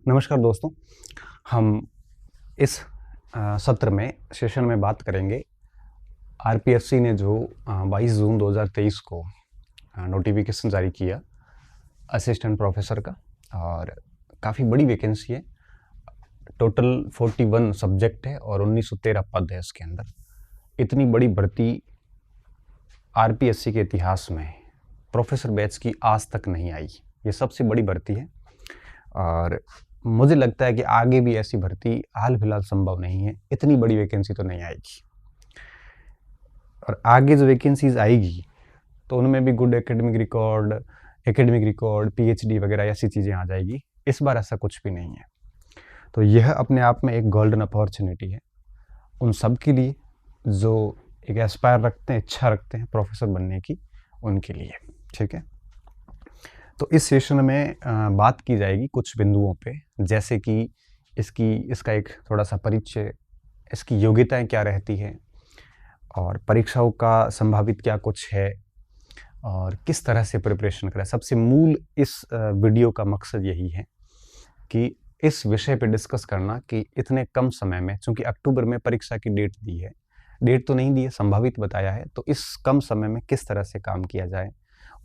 नमस्कार दोस्तों, हम इस सत्र में सेशन में बात करेंगे आरपीएससी ने जो 22 जून 2023 को नोटिफिकेशन जारी किया असिस्टेंट प्रोफेसर का, और काफ़ी बड़ी वैकेंसी है। टोटल 41 सब्जेक्ट है और 1913 पद है इसके अंदर। इतनी बड़ी भर्ती आरपीएससी के इतिहास में प्रोफेसर बैच की आज तक नहीं आई। ये सबसे बड़ी भर्ती है और मुझे लगता है कि आगे भी ऐसी भर्ती हाल फिलहाल संभव नहीं है। इतनी बड़ी वैकेंसी तो नहीं आएगी और आगे जो वैकेंसीज आएगी तो उनमें भी गुड एकेडमिक रिकॉर्ड, पीएचडी वगैरह ऐसी चीज़ें आ जाएगी। इस बार ऐसा कुछ भी नहीं है। तो यह अपने आप में एक गोल्डन अपॉर्चुनिटी है उन सब के लिए जो एक एस्पायर रखते हैं, इच्छा रखते हैं प्रोफेसर बनने की, उनके लिए। ठीक है, तो इस सेशन में बात की जाएगी कुछ बिंदुओं पे, जैसे कि इसका एक थोड़ा सा परिचय, इसकी योग्यताएं क्या रहती है और परीक्षाओं का संभावित क्या कुछ है और किस तरह से प्रिपरेशन करें। सबसे मूल इस वीडियो का मकसद यही है कि इस विषय पे डिस्कस करना कि इतने कम समय में, चूंकि अक्टूबर में परीक्षा की डेट दी है, डेट तो नहीं दी है, संभावित बताया है, तो इस कम समय में किस तरह से काम किया जाए,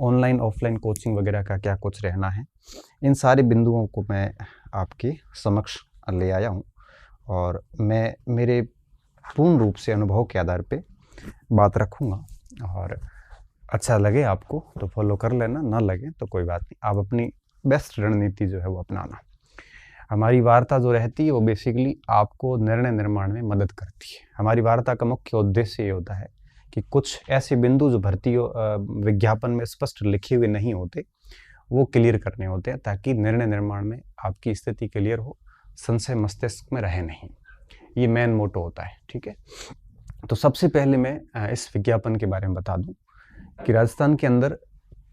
ऑनलाइन ऑफलाइन कोचिंग वगैरह का क्या कुछ रहना है, इन सारे बिंदुओं को मैं आपके समक्ष ले आया हूँ और मैं मेरे पूर्ण रूप से अनुभव के आधार पे बात रखूँगा। और अच्छा लगे आपको तो फॉलो कर लेना, ना लगे तो कोई बात नहीं, आप अपनी बेस्ट रणनीति जो है वो अपनाना। हमारी वार्ता जो रहती है वो बेसिकली आपको निर्णय निर्माण में मदद करती है। हमारी वार्ता का मुख्य उद्देश्य ये होता है कि कुछ ऐसे बिंदु जो भर्ती विज्ञापन में स्पष्ट लिखे हुए नहीं होते वो क्लियर करने होते हैं, ताकि निर्णय निर्माण में आपकी स्थिति क्लियर हो, संशय मस्तिष्क में रहे नहीं। ये मेन मोटो होता है। ठीक है, तो सबसे पहले मैं इस विज्ञापन के बारे में बता दूं कि राजस्थान के अंदर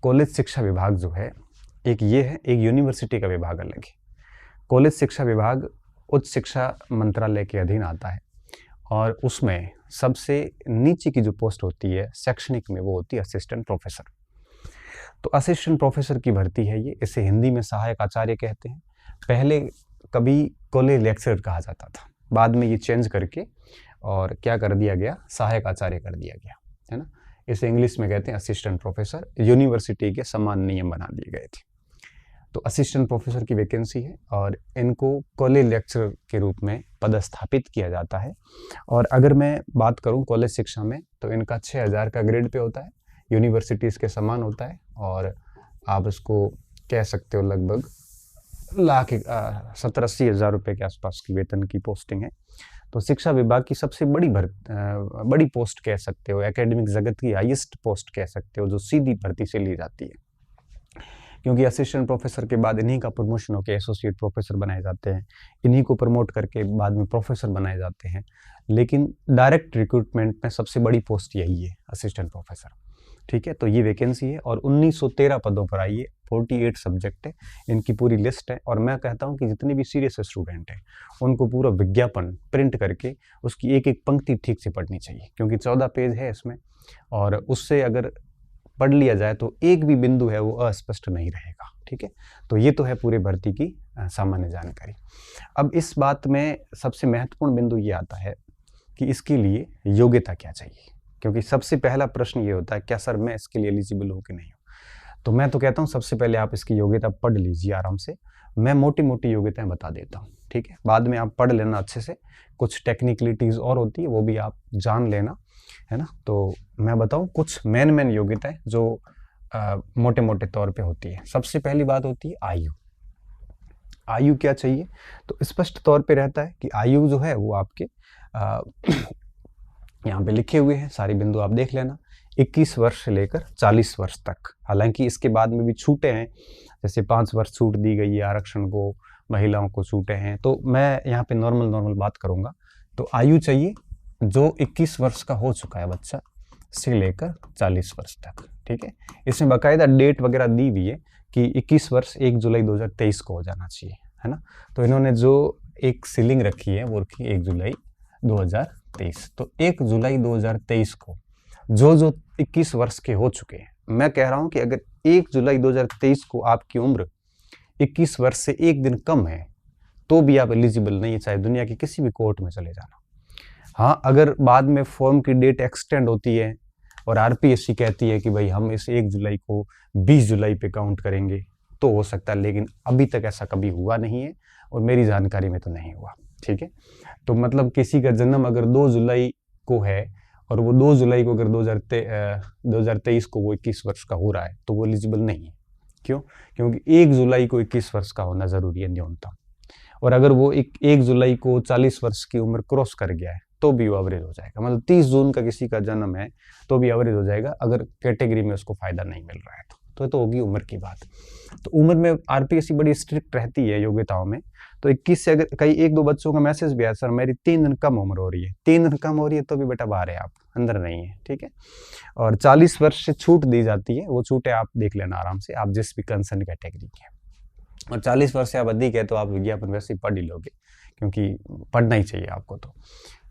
कॉलेज शिक्षा विभाग जो है, एक ये है, एक यूनिवर्सिटी का विभाग अलग है। कॉलेज शिक्षा विभाग उच्च शिक्षा मंत्रालय के अधीन आता है और उसमें सबसे नीचे की जो पोस्ट होती है शैक्षणिक में, वो होती है असिस्टेंट प्रोफेसर। तो असिस्टेंट प्रोफेसर की भर्ती है ये। इसे हिंदी में सहायक आचार्य कहते हैं। पहले कभी कॉलेज लेक्चरर कहा जाता था, बाद में ये चेंज करके और क्या कर दिया गया, सहायक आचार्य कर दिया गया, है ना। इसे इंग्लिश में कहते हैं असिस्टेंट प्रोफेसर। यूनिवर्सिटी के समान नियम बना दिए गए थे। तो असिस्टेंट प्रोफेसर की वैकेंसी है और इनको कॉलेज लेक्चरर के रूप में पदस्थापित किया जाता है। और अगर मैं बात करूं कॉलेज शिक्षा में, तो इनका 6000 का ग्रेड पे होता है, यूनिवर्सिटीज़ के समान होता है और आप इसको कह सकते हो लगभग 70-80 हज़ार रुपये के आसपास की वेतन की पोस्टिंग है। तो शिक्षा विभाग की सबसे बड़ी पोस्ट कह सकते हो, एकेडमिक जगत की हाईएस्ट पोस्ट कह सकते हो, जो सीधी भर्ती से ली जाती है। क्योंकि असिस्टेंट प्रोफेसर के बाद इन्हीं का प्रमोशन होकर एसोसिएट प्रोफेसर बनाए जाते हैं, इन्हीं को प्रमोट करके बाद में प्रोफेसर बनाए जाते हैं। लेकिन डायरेक्ट रिक्रूटमेंट में सबसे बड़ी पोस्ट यही है, असिस्टेंट प्रोफेसर। ठीक है, तो ये वैकेंसी है और 1913 पदों पर आई है। 48 सब्जेक्ट है, इनकी पूरी लिस्ट है। और मैं कहता हूँ कि जितने भी सीरियस स्टूडेंट हैं उनको पूरा विज्ञापन प्रिंट करके उसकी एक एक पंक्ति ठीक से पढ़नी चाहिए, क्योंकि 14 पेज है इसमें और उससे अगर पढ़ लिया जाए तो एक भी बिंदु है वो अस्पष्ट नहीं रहेगा। ठीक है, तो ये तो है पूरे भर्ती की सामान्य जानकारी। अब इस बात में सबसे महत्वपूर्ण बिंदु ये आता है कि इसके लिए योग्यता क्या चाहिए, क्योंकि सबसे पहला प्रश्न ये होता है, क्या सर मैं इसके लिए एलिजिबल हूँ कि नहीं हूँ। तो मैं तो कहता हूँ सबसे पहले आप इसकी योग्यता पढ़ लीजिए आराम से। मैं मोटी मोटी योग्यताएं बता देता हूँ, ठीक है, बाद में आप पढ़ लेना अच्छे से। कुछ टेक्निकलिटीज़ और होती है वो भी आप जान लेना, है ना। तो मैं बताऊं कुछ मेन योग्यताएं जो मोटे मोटे तौर पे होती है। सबसे पहली बात होती है आयु। आयु क्या चाहिए, तो स्पष्ट तौर पे रहता है कि आयु जो है वो आपके यहाँ पे लिखे हुए हैं, सारे बिंदु आप देख लेना। 21 वर्ष से लेकर 40 वर्ष तक। हालांकि इसके बाद में भी छूटे हैं, जैसे 5 वर्ष छूट दी गई है आरक्षण को, महिलाओं को छूटे हैं। तो मैं यहाँ पे नॉर्मल बात करूँगा। तो आयु चाहिए जो 21 वर्ष का हो चुका है बच्चा से लेकर 40 वर्ष तक। ठीक है, इसमें बाकायदा डेट वगैरह दी हुई है कि 21 वर्ष 1 जुलाई 2023 को हो जाना चाहिए, है ना। तो इन्होंने जो एक सीलिंग रखी है वो रखी 1 जुलाई 2023। तो 1 जुलाई 2023 को जो 21 वर्ष के हो चुके हैं, मैं कह रहा हूं कि अगर 1 जुलाई 2023 को आपकी उम्र 21 वर्ष से एक दिन कम है तो भी आप एलिजिबल नहीं है, चाहे दुनिया के किसी भी कोर्ट में चले जाना। हाँ, अगर बाद में फॉर्म की डेट एक्सटेंड होती है और आरपीएससी कहती है कि भाई हम इस 1 जुलाई को 20 जुलाई पे काउंट करेंगे, तो हो सकता है, लेकिन अभी तक ऐसा कभी हुआ नहीं है और मेरी जानकारी में तो नहीं हुआ। ठीक है, तो मतलब किसी का जन्म अगर 2 जुलाई को है और वो 2 जुलाई को अगर 2023 को वो 21 वर्ष का हो रहा है, तो वो एलिजिबल नहीं है। क्यों? क्योंकि 1 जुलाई को 21 वर्ष का होना जरूरी है न्यूनतम, और अगर वो 1 जुलाई को 40 वर्ष की उम्र क्रॉस कर गया है तो भी वो एवरेज हो जाएगा। मतलब 30 जून का किसी का जन्म है तो भी एवरेज हो जाएगा, अगर कैटेगरी में उसको फायदा नहीं मिल रहा है तो होगी उम्र की बात। तो उम्र में आरपीएससी बड़ी स्ट्रिक्ट रहती है योग्यताओं में। तो 21 से अगर कई 1-2 बच्चों का मैसेज भी आया, सर मेरी 3 दिन कम उम्र हो रही है, 3 दिन कम हो रही है तो भी बेटा बाहर है, आप अंदर नहीं है। ठीक है, और 40 वर्ष से छूट दी जाती है, वो छूटें आप देख लेना आराम से, आप जिस भी कंसर्न कैटेगरी के हैं। और 40 वर्ष से आप अधिक है तो आप विज्ञापन वैसे ही पढ़ ही लोगे, क्योंकि पढ़ना ही चाहिए आपको। तो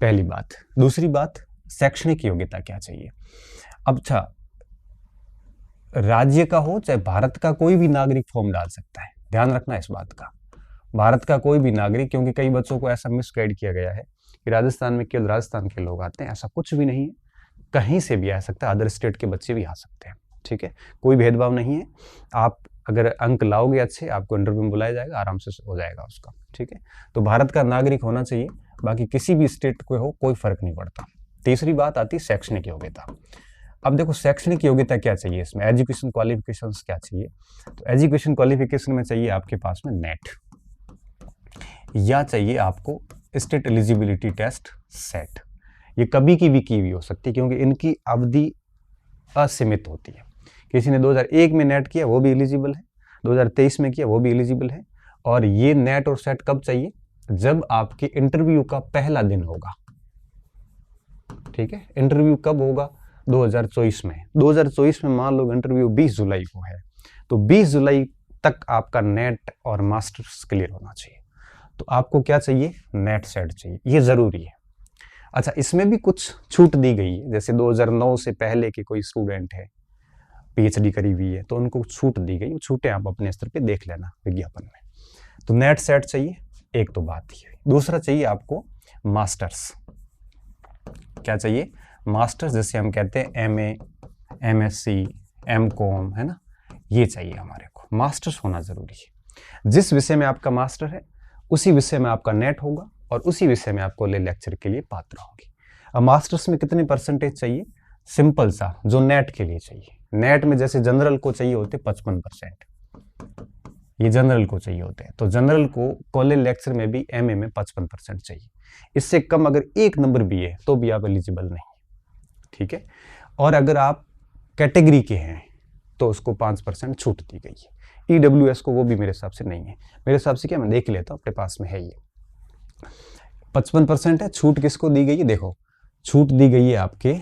पहली बात। दूसरी बात, शैक्षणिक योग्यता क्या चाहिए। अब अच्छा, राज्य का हो चाहे भारत का कोई भी नागरिक फॉर्म डाल सकता है, ध्यान रखना इस बात का। भारत का कोई भी नागरिक, क्योंकि कई बच्चों को ऐसा मिसगाइड किया गया है कि राजस्थान में केवल राजस्थान के लोग आते हैं, ऐसा कुछ भी नहीं है, कहीं से भी आ सकता है, अदर स्टेट के बच्चे भी आ सकते हैं। ठीक है, कोई भेदभाव नहीं है। आप अगर अंक लाओगे अच्छे, आपको इंटरव्यू में बुलाया जाएगा, आराम से हो जाएगा उसका। ठीक है, तो भारत का नागरिक होना चाहिए, बाकी किसी भी स्टेट को हो कोई फर्क नहीं पड़ता। तीसरी बात आती है शैक्षणिक योग्यता। अब देखो शैक्षणिक योग्यता क्या चाहिए इसमें, एजुकेशन क्वालिफिकेशंस क्या चाहिए। तो एजुकेशन क्वालिफिकेशन में चाहिए आपके पास में नेट, या चाहिए आपको स्टेट एलिजिबिलिटी टेस्ट सेट। ये कभी की भी हो सकती है, क्योंकि इनकी अवधि असीमित होती है। किसी ने 2001 में नेट किया वो भी एलिजिबल है, 2023 में किया वो भी एलिजिबल है। और ये नेट और सेट कब चाहिए, जब आपके इंटरव्यू का पहला दिन होगा। ठीक है, इंटरव्यू कब होगा, 2024 में। 2024 में मान लो इंटरव्यू 20 जुलाई को है, तो 20 जुलाई तक आपका नेट और मास्टर्स क्लियर होना चाहिए। तो आपको क्या चाहिए, नेट सेट चाहिए, ये जरूरी है। अच्छा, इसमें भी कुछ छूट दी गई है, जैसे 2009 से पहले के कोई स्टूडेंट है, पीएचडी करी हुई है, तो उनको छूट दी गई, छूटें आप अपने स्तर पे देख लेना विज्ञापन में। तो नेट सेट चाहिए, एक तो बात ही है। दूसरा चाहिए आपको मास्टर्स। क्या चाहिए, मास्टर्स, जैसे हम कहते हैं एमए, एमएससी, एमकॉम, है ना, ये चाहिए हमारे को। मास्टर्स होना जरूरी है। जिस विषय में आपका मास्टर है उसी विषय में आपका नेट होगा और उसी विषय में आपको लेक्चर के लिए पात्र होंगे। अब मास्टर्स में कितने परसेंटेज चाहिए, सिंपल सा जो नेट के लिए चाहिए। नेट में जैसे जनरल को चाहिए होते 55%, ये जनरल को चाहिए होते हैं, तो जनरल को कॉलेज लेक्चर में भी एमए में 55% चाहिए। इससे कम अगर 1 नंबर भी है तो भी आप एलिजिबल नहीं। ठीक है, और अगर आप कैटेगरी के हैं तो उसको 5% छूट दी गई है। ईडब्ल्यूएस को वो भी मेरे हिसाब से नहीं है, मेरे हिसाब से क्या, मैं देख लेता हूँ अपने पास में है, ये 55% है। छूट किसको दी गई है, देखो छूट दी गई है आपके,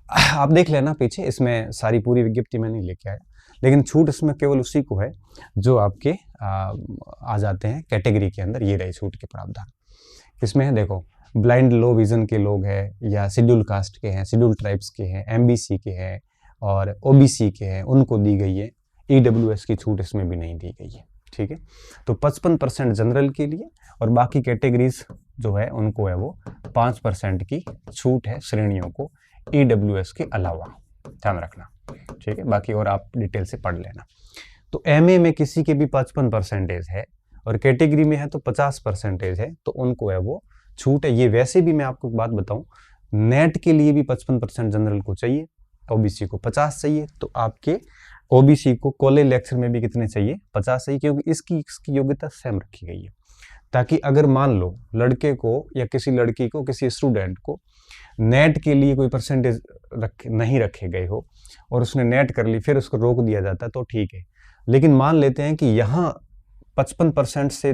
आप देख लेना पीछे, इसमें सारी पूरी विज्ञप्ति में नहीं लेके आया, लेकिन छूट इसमें केवल उसी को है जो आपके आ जाते हैं कैटेगरी के अंदर। ये रही छूट के प्रावधान, किसमें है देखो, ब्लाइंड लो विजन के लोग हैं, या शेड्यूल कास्ट के हैं, शेड्यूल ट्राइब्स के हैं, एमबीसी के हैं और ओबीसी के हैं, उनको दी गई है। ईडब्ल्यूएस की छूट इसमें भी नहीं दी गई है। ठीक है, तो 55% जनरल के लिए और बाकी कैटेगरीज जो है उनको है वो 5% की छूट है श्रेणियों को, ईडब्ल्यूएस के अलावा, ध्यान रखना। ठीक है, बाकी और आप डिटेल से पढ़ लेना। तो एमए में किसी के भी 55% है और कैटेगरी में है तो 50% है, तो उनको है वो छूट है। ये वैसे भी मैं आपको एक बात बताऊं, नेट के लिए भी 55% जनरल को चाहिए, ओबीसी को 50 चाहिए। तो आपके ओबीसी को कॉलेज लेक्चर में भी कितने चाहिए, 50 चाहिए, क्योंकि इसकी योग्यता सेम रखी गई है, ताकि अगर मान लो लड़के को या किसी लड़की को, किसी स्टूडेंट को नेट के लिए कोई परसेंटेज नहीं रखे गए हो और उसने नेट कर ली, फिर उसको रोक दिया जाता है तो ठीक है। लेकिन मान लेते हैं कि यहाँ 55% से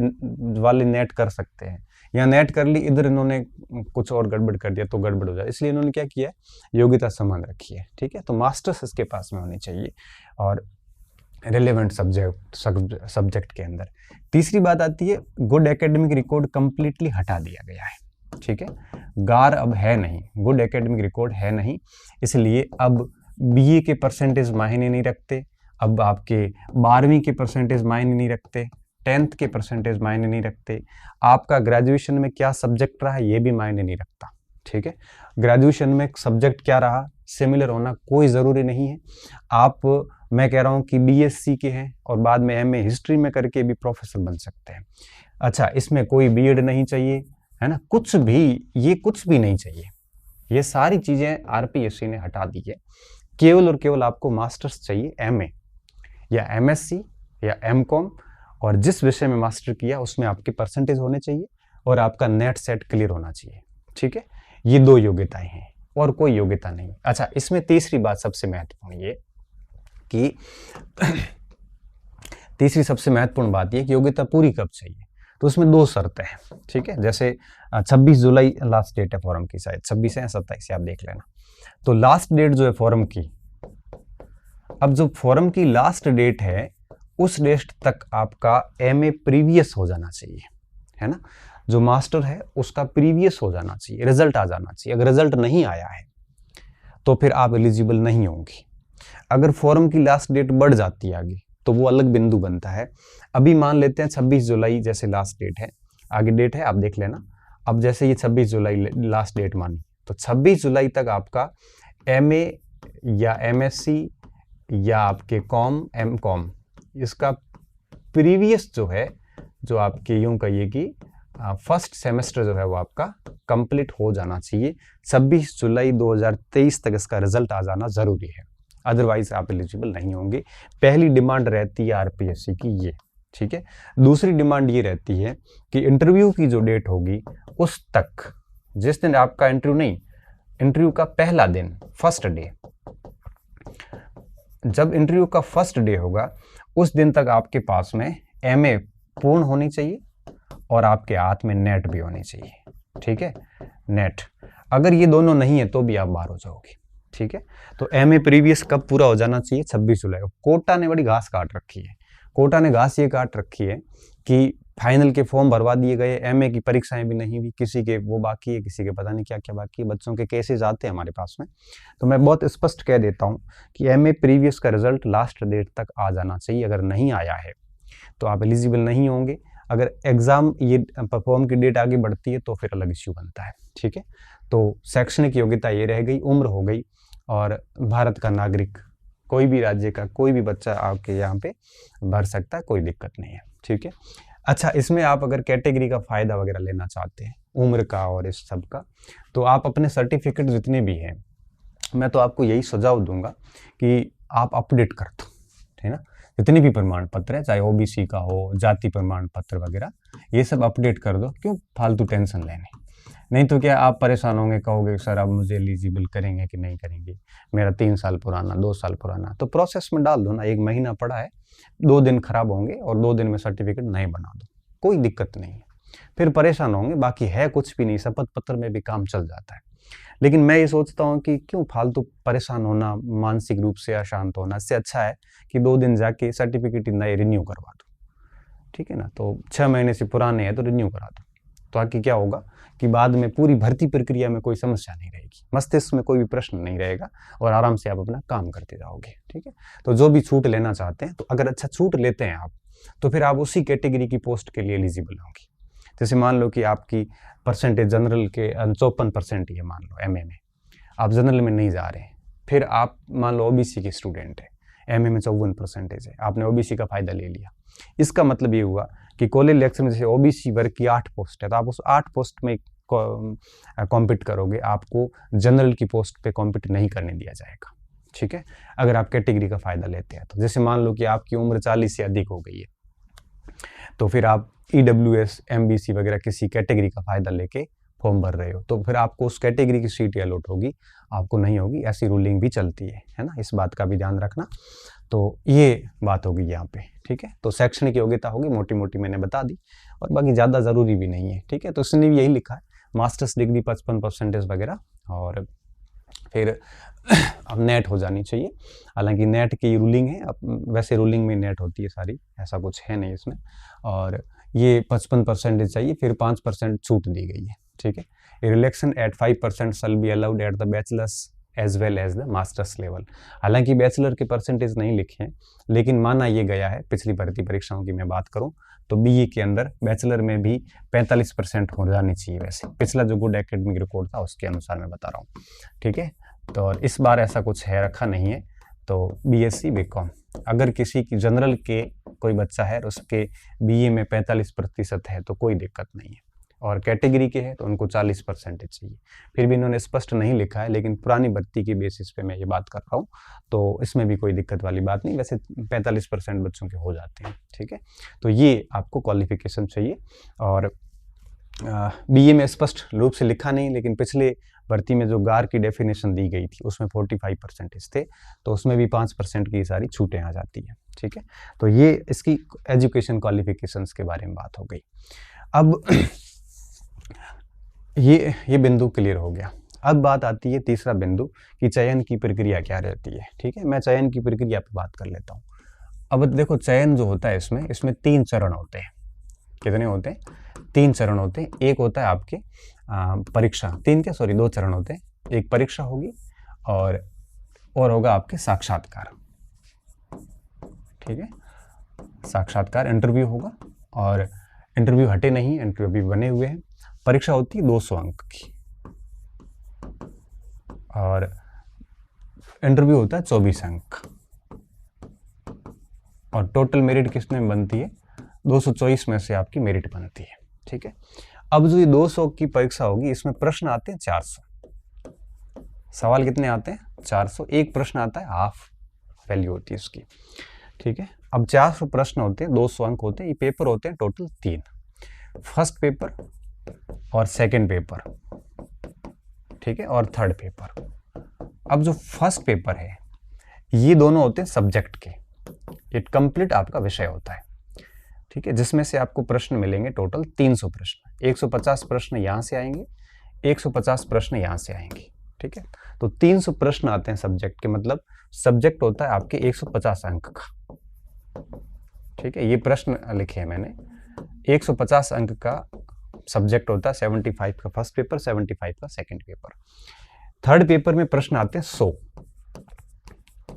वाले नेट कर सकते हैं, या नेट कर ली, इधर इन्होंने कुछ और गड़बड़ कर दिया तो गड़बड़ हो जाए, इसलिए इन्होंने क्या किया, योग्यता समान रखी है। ठीक है, तो मास्टर्स इसके पास में होनी चाहिए और रिलेवेंट सब्जेक्ट के अंदर। तीसरी बात आती है, गुड एकेडमिक रिकॉर्ड कंप्लीटली हटा दिया गया है। ठीक है, गार अब है नहीं, गुड एकेडमिक रिकॉर्ड है नहीं, इसलिए अब बीए के परसेंटेज मायने नहीं रखते, अब आपके 12वीं के परसेंटेज मायने नहीं रखते। 10th के परसेंटेज मायने नहीं रखते, आपका ग्रेजुएशन में क्या सब्जेक्ट रहा ये भी मायने नहीं रखता, ठीक है। ग्रेजुएशन में सब्जेक्ट क्या रहा सिमिलर होना कोई ज़रूरी नहीं है। आप, मैं कह रहा हूँ कि बीएससी के हैं और बाद में एमए हिस्ट्री में करके भी प्रोफेसर बन सकते हैं। अच्छा, इसमें कोई बीएड नहीं चाहिए, है ना, कुछ भी नहीं चाहिए। ये सारी चीज़ें आरपीएससी ने हटा दी है। केवल और केवल आपको मास्टर्स चाहिए, एमए या एमएससी या एमकॉम, और जिस विषय में मास्टर किया उसमें आपके परसेंटेज होने चाहिए और आपका नेट सेट क्लियर होना चाहिए, ठीक है। ये 2 योग्यताएं हैं और कोई योग्यता नहीं। अच्छा, इसमें तीसरी बात सबसे महत्वपूर्ण ये कि तीसरी सबसे महत्वपूर्ण बात ये कि योग्यता पूरी कब चाहिए, तो उसमें 2 शर्तें हैं, ठीक है। जैसे 26 जुलाई लास्ट डेट है फॉर्म की, शायद 26 है 27 है, आप देख लेना। तो लास्ट डेट जो है फॉर्म की, अब जो फॉर्म की लास्ट डेट है उस डेट तक आपका एमए प्रीवियस हो जाना चाहिए, है ना। जो मास्टर है उसका प्रीवियस हो जाना चाहिए, रिजल्ट आ जाना चाहिए। अगर रिजल्ट नहीं आया है तो फिर आप एलिजिबल नहीं होंगे। अगर फॉर्म की लास्ट डेट बढ़ जाती है आगे तो वो अलग बिंदु बनता है। अभी मान लेते हैं 26 जुलाई जैसे लास्ट डेट है, आगे डेट है आप देख लेना। अब जैसे ये 26 जुलाई लास्ट डेट मानी, तो 26 जुलाई तक आपका एमए या एमएससी या आपके एमकॉम इसका प्रीवियस जो है, जो आपके यूं कहिए कि फर्स्ट सेमेस्टर जो है वो आपका कंप्लीट हो जाना चाहिए। 26 जुलाई 2023 तक इसका रिजल्ट आ जाना जरूरी है, अदरवाइज आप एलिजिबल नहीं होंगे। पहली डिमांड रहती है आरपीएससी की ये, ठीक है। दूसरी डिमांड ये रहती है कि इंटरव्यू की जो डेट होगी उस तक, जिस दिन आपका इंटरव्यू का पहला दिन, फर्स्ट डे, जब इंटरव्यू का फर्स्ट डे होगा उस दिन तक आपके पास में एमए पूर्ण होनी चाहिए और आपके हाथ में नेट भी होनी चाहिए, ठीक है। नेट अगर ये दोनों नहीं है तो भी आप बाहर हो जाओगे, ठीक है। तो एमए प्रीवियस कब पूरा हो जाना चाहिए? 26 जुलाई को। कोटा ने बड़ी घास काट रखी है। कोटा ने घास ये काट रखी है कि फाइनल के फॉर्म भरवा दिए गए, एमए की परीक्षाएं भी नहीं हुई, किसी के वो बाकी है, किसी के पता नहीं क्या क्या बाकी है, बच्चों के केसेस आते हैं हमारे पास में। तो मैं बहुत स्पष्ट कह देता हूं कि एमए प्रीवियस का रिजल्ट लास्ट डेट तक आ जाना चाहिए। अगर नहीं आया है तो आप एलिजिबल नहीं होंगे। अगर एग्जाम ये फॉर्म की डेट आगे बढ़ती है तो फिर अलग इश्यू बनता है, ठीक है। तो शैक्षणिक योग्यता ये रह गई, उम्र हो गई, और भारत का नागरिक कोई भी राज्य का कोई भी बच्चा आपके यहाँ पे भर सकता है, कोई दिक्कत नहीं है, ठीक है। अच्छा, इसमें आप अगर कैटेगरी का फ़ायदा वगैरह लेना चाहते हैं, उम्र का और इस सब का, तो आप अपने सर्टिफिकेट जितने भी हैं, मैं तो आपको यही सुझाव दूंगा कि आप अपडेट कर दो, ठीक है ना। जितने भी प्रमाण पत्र है, चाहे ओबीसी का हो, जाति प्रमाण पत्र वगैरह, ये सब अपडेट कर दो। क्यों फालतू टेंशन लेने? नहीं तो क्या आप परेशान होंगे, कहोगे सर अब मुझे एलिजिबल करेंगे कि नहीं करेंगे, मेरा 3 साल पुराना, 2 साल पुराना। तो प्रोसेस में डाल दो ना, 1 महीना पड़ा है, 2 दिन खराब होंगे और 2 दिन में सर्टिफिकेट नहीं बना दो, कोई दिक्कत नहीं है। फिर परेशान होंगे, बाकी है कुछ भी नहीं, शपथ पत्र में भी काम चल जाता है। लेकिन मैं ये सोचता हूँ कि क्यों फालतू परेशान होना, मानसिक रूप से अशांत होना, इससे अच्छा है कि 2 दिन जाके सर्टिफिकेट नए रिन्यू करवा दो, ठीक है ना। तो 6 महीने से पुराने हैं तो रिन्यू करा दो, तो आगे क्या होगा कि बाद में पूरी भर्ती प्रक्रिया में कोई समस्या नहीं रहेगी, मस्तिष्क में कोई भी प्रश्न नहीं रहेगा और आराम से आप अपना काम करते जाओगे, ठीक है। तो जो भी छूट लेना चाहते हैं, तो अगर अच्छा छूट लेते हैं आप, तो फिर आप उसी कैटेगरी की पोस्ट के लिए एलिजिबल होंगे। जैसे मान लो कि आपकी परसेंटेज जनरल के 54% ही है, मान लो एमए में, आप जनरल में नहीं जा रहे हैं, फिर आप मान लो ओबीसी के स्टूडेंट है, एमए में 54% है, आपने ओबीसी का फायदा ले लिया। इसका मतलब ये हुआ कि कॉलेज इलेक्शन में जैसे ओबीसी वर्ग की 8 पोस्ट है, तो आप उस 8 पोस्ट में कॉम्पीट करोगे, आपको जनरल की पोस्ट पे कॉम्पीट नहीं करने दिया जाएगा, ठीक है, अगर आप कैटेगरी का फायदा लेते हैं तो। जैसे मान लो कि आपकी उम्र 40 से अधिक हो गई है, तो फिर आप ईडब्ल्यूएस, एमबीसी वगैरह किसी कैटेगरी का फायदा लेके फॉर्म भर रहे हो, तो फिर आपको उस कैटेगरी की सीट अलॉट होगी, आपको नहीं होगी। ऐसी रूलिंग भी चलती है ना, इस बात का भी ध्यान रखना। तो ये बात होगी यहाँ पे, ठीक है। तो शैक्षणिक योग्यता होगी, मोटी मोटी मैंने बता दी, और बाकी ज़्यादा ज़रूरी भी नहीं है, ठीक है। तो इसने भी यही लिखा है, मास्टर्स डिग्री 55% वगैरह, और फिर अब नेट हो जानी चाहिए। हालांकि नेट की रूलिंग है, अब वैसे रूलिंग में नेट होती है सारी, ऐसा कुछ है नहीं इसमें। और ये 55% चाहिए, फिर 5% छूट दी गई है, ठीक है। Relaxation at 5% shall be allowed at the bachelor's as well as the master's level. हालांकि बैचलर के परसेंटेज नहीं लिखे हैं, लेकिन माना ये गया है, पिछली भर्ती परीक्षाओं की मैं बात करूं तो बीए के अंदर बैचलर में भी 45% हो जानी चाहिए। वैसे पिछला जो गुड एकेडमिक रिकॉर्ड था उसके अनुसार मैं बता रहा हूँ, ठीक है। तो इस बार ऐसा कुछ है रखा नहीं है। तो बीएससी बीकॉम, अगर किसी की जनरल के कोई बच्चा है और उसके बीए में 45% है तो कोई दिक्कत नहीं है, और कैटेगरी के हैं तो उनको 40% चाहिए। फिर भी इन्होंने स्पष्ट नहीं लिखा है, लेकिन पुरानी भर्ती की बेसिस पे मैं ये बात कर रहा हूँ, तो इसमें भी कोई दिक्कत वाली बात नहीं। वैसे 45% बच्चों के हो जाते हैं, ठीक है। तो ये आपको क्वालिफिकेशन चाहिए। और बीए में स्पष्ट रूप से लिखा नहीं, लेकिन पिछले भर्ती में जो गार की डेफिनेशन दी गई थी उसमें 45% थे, तो उसमें भी 5% की सारी छूटें आ जाती हैं, ठीक है। तो ये इसकी एजुकेशन क्वालिफिकेशंस के बारे में बात हो गई। अब ये बिंदु क्लियर हो गया। अब बात आती है तीसरा बिंदु कि चयन की प्रक्रिया क्या रहती है, ठीक है। मैं चयन की प्रक्रिया पे बात कर लेता हूँ। अब देखो, चयन जो होता है इसमें 3 चरण होते हैं। कितने होते हैं? 3 चरण होते हैं। एक होता है आपके परीक्षा, 2 चरण होते हैं। एक परीक्षा होगी और होगा आपके साक्षात्कार, ठीक है। साक्षात्कार इंटरव्यू होगा, और इंटरव्यू हटे नहीं, इंटरव्यू बने हुए हैं। परीक्षा होती है 200 अंक की, और इंटरव्यू होता है 24 अंक, और टोटल मेरिट किसमें बनती है? 224 में से आपकी मेरिट बनती है, ठीक है। अब जो ये 200 की परीक्षा होगी, इसमें प्रश्न आते हैं 400। सवाल कितने आते हैं? 400। एक प्रश्न आता है, हाफ वैल्यू होती है उसकी, ठीक है। अब 400 प्रश्न होते हैं, 200 अंक होते हैं। ये पेपर होते हैं टोटल 3, फर्स्ट पेपर और सेकंड पेपर, ठीक है, और थर्ड पेपर। अब जो फर्स्ट पेपर है, ये दोनों होते हैं सब्जेक्ट के, ये कंप्लीट आपका विषय होता है, ठीक है, जिसमें से आपको प्रश्न मिलेंगे टोटल 300 प्रश्न। 150 प्रश्न यहाँ से आएंगे, 150 प्रश्न यहाँ से आएंगे, ठीक है। तो 300 प्रश्न आते हैं सब्जेक्ट के, मतलब सब्जेक्ट होता है आपके 150 अंक का, ठीक है। ये प्रश्न लिखे हैं मैंने, 150 अंक का सब्जेक्ट होता है। 75 का फर्स्ट पेपर, 75 का सेकंड पेपर। थर्ड पेपर में प्रश्न आते हैं 100,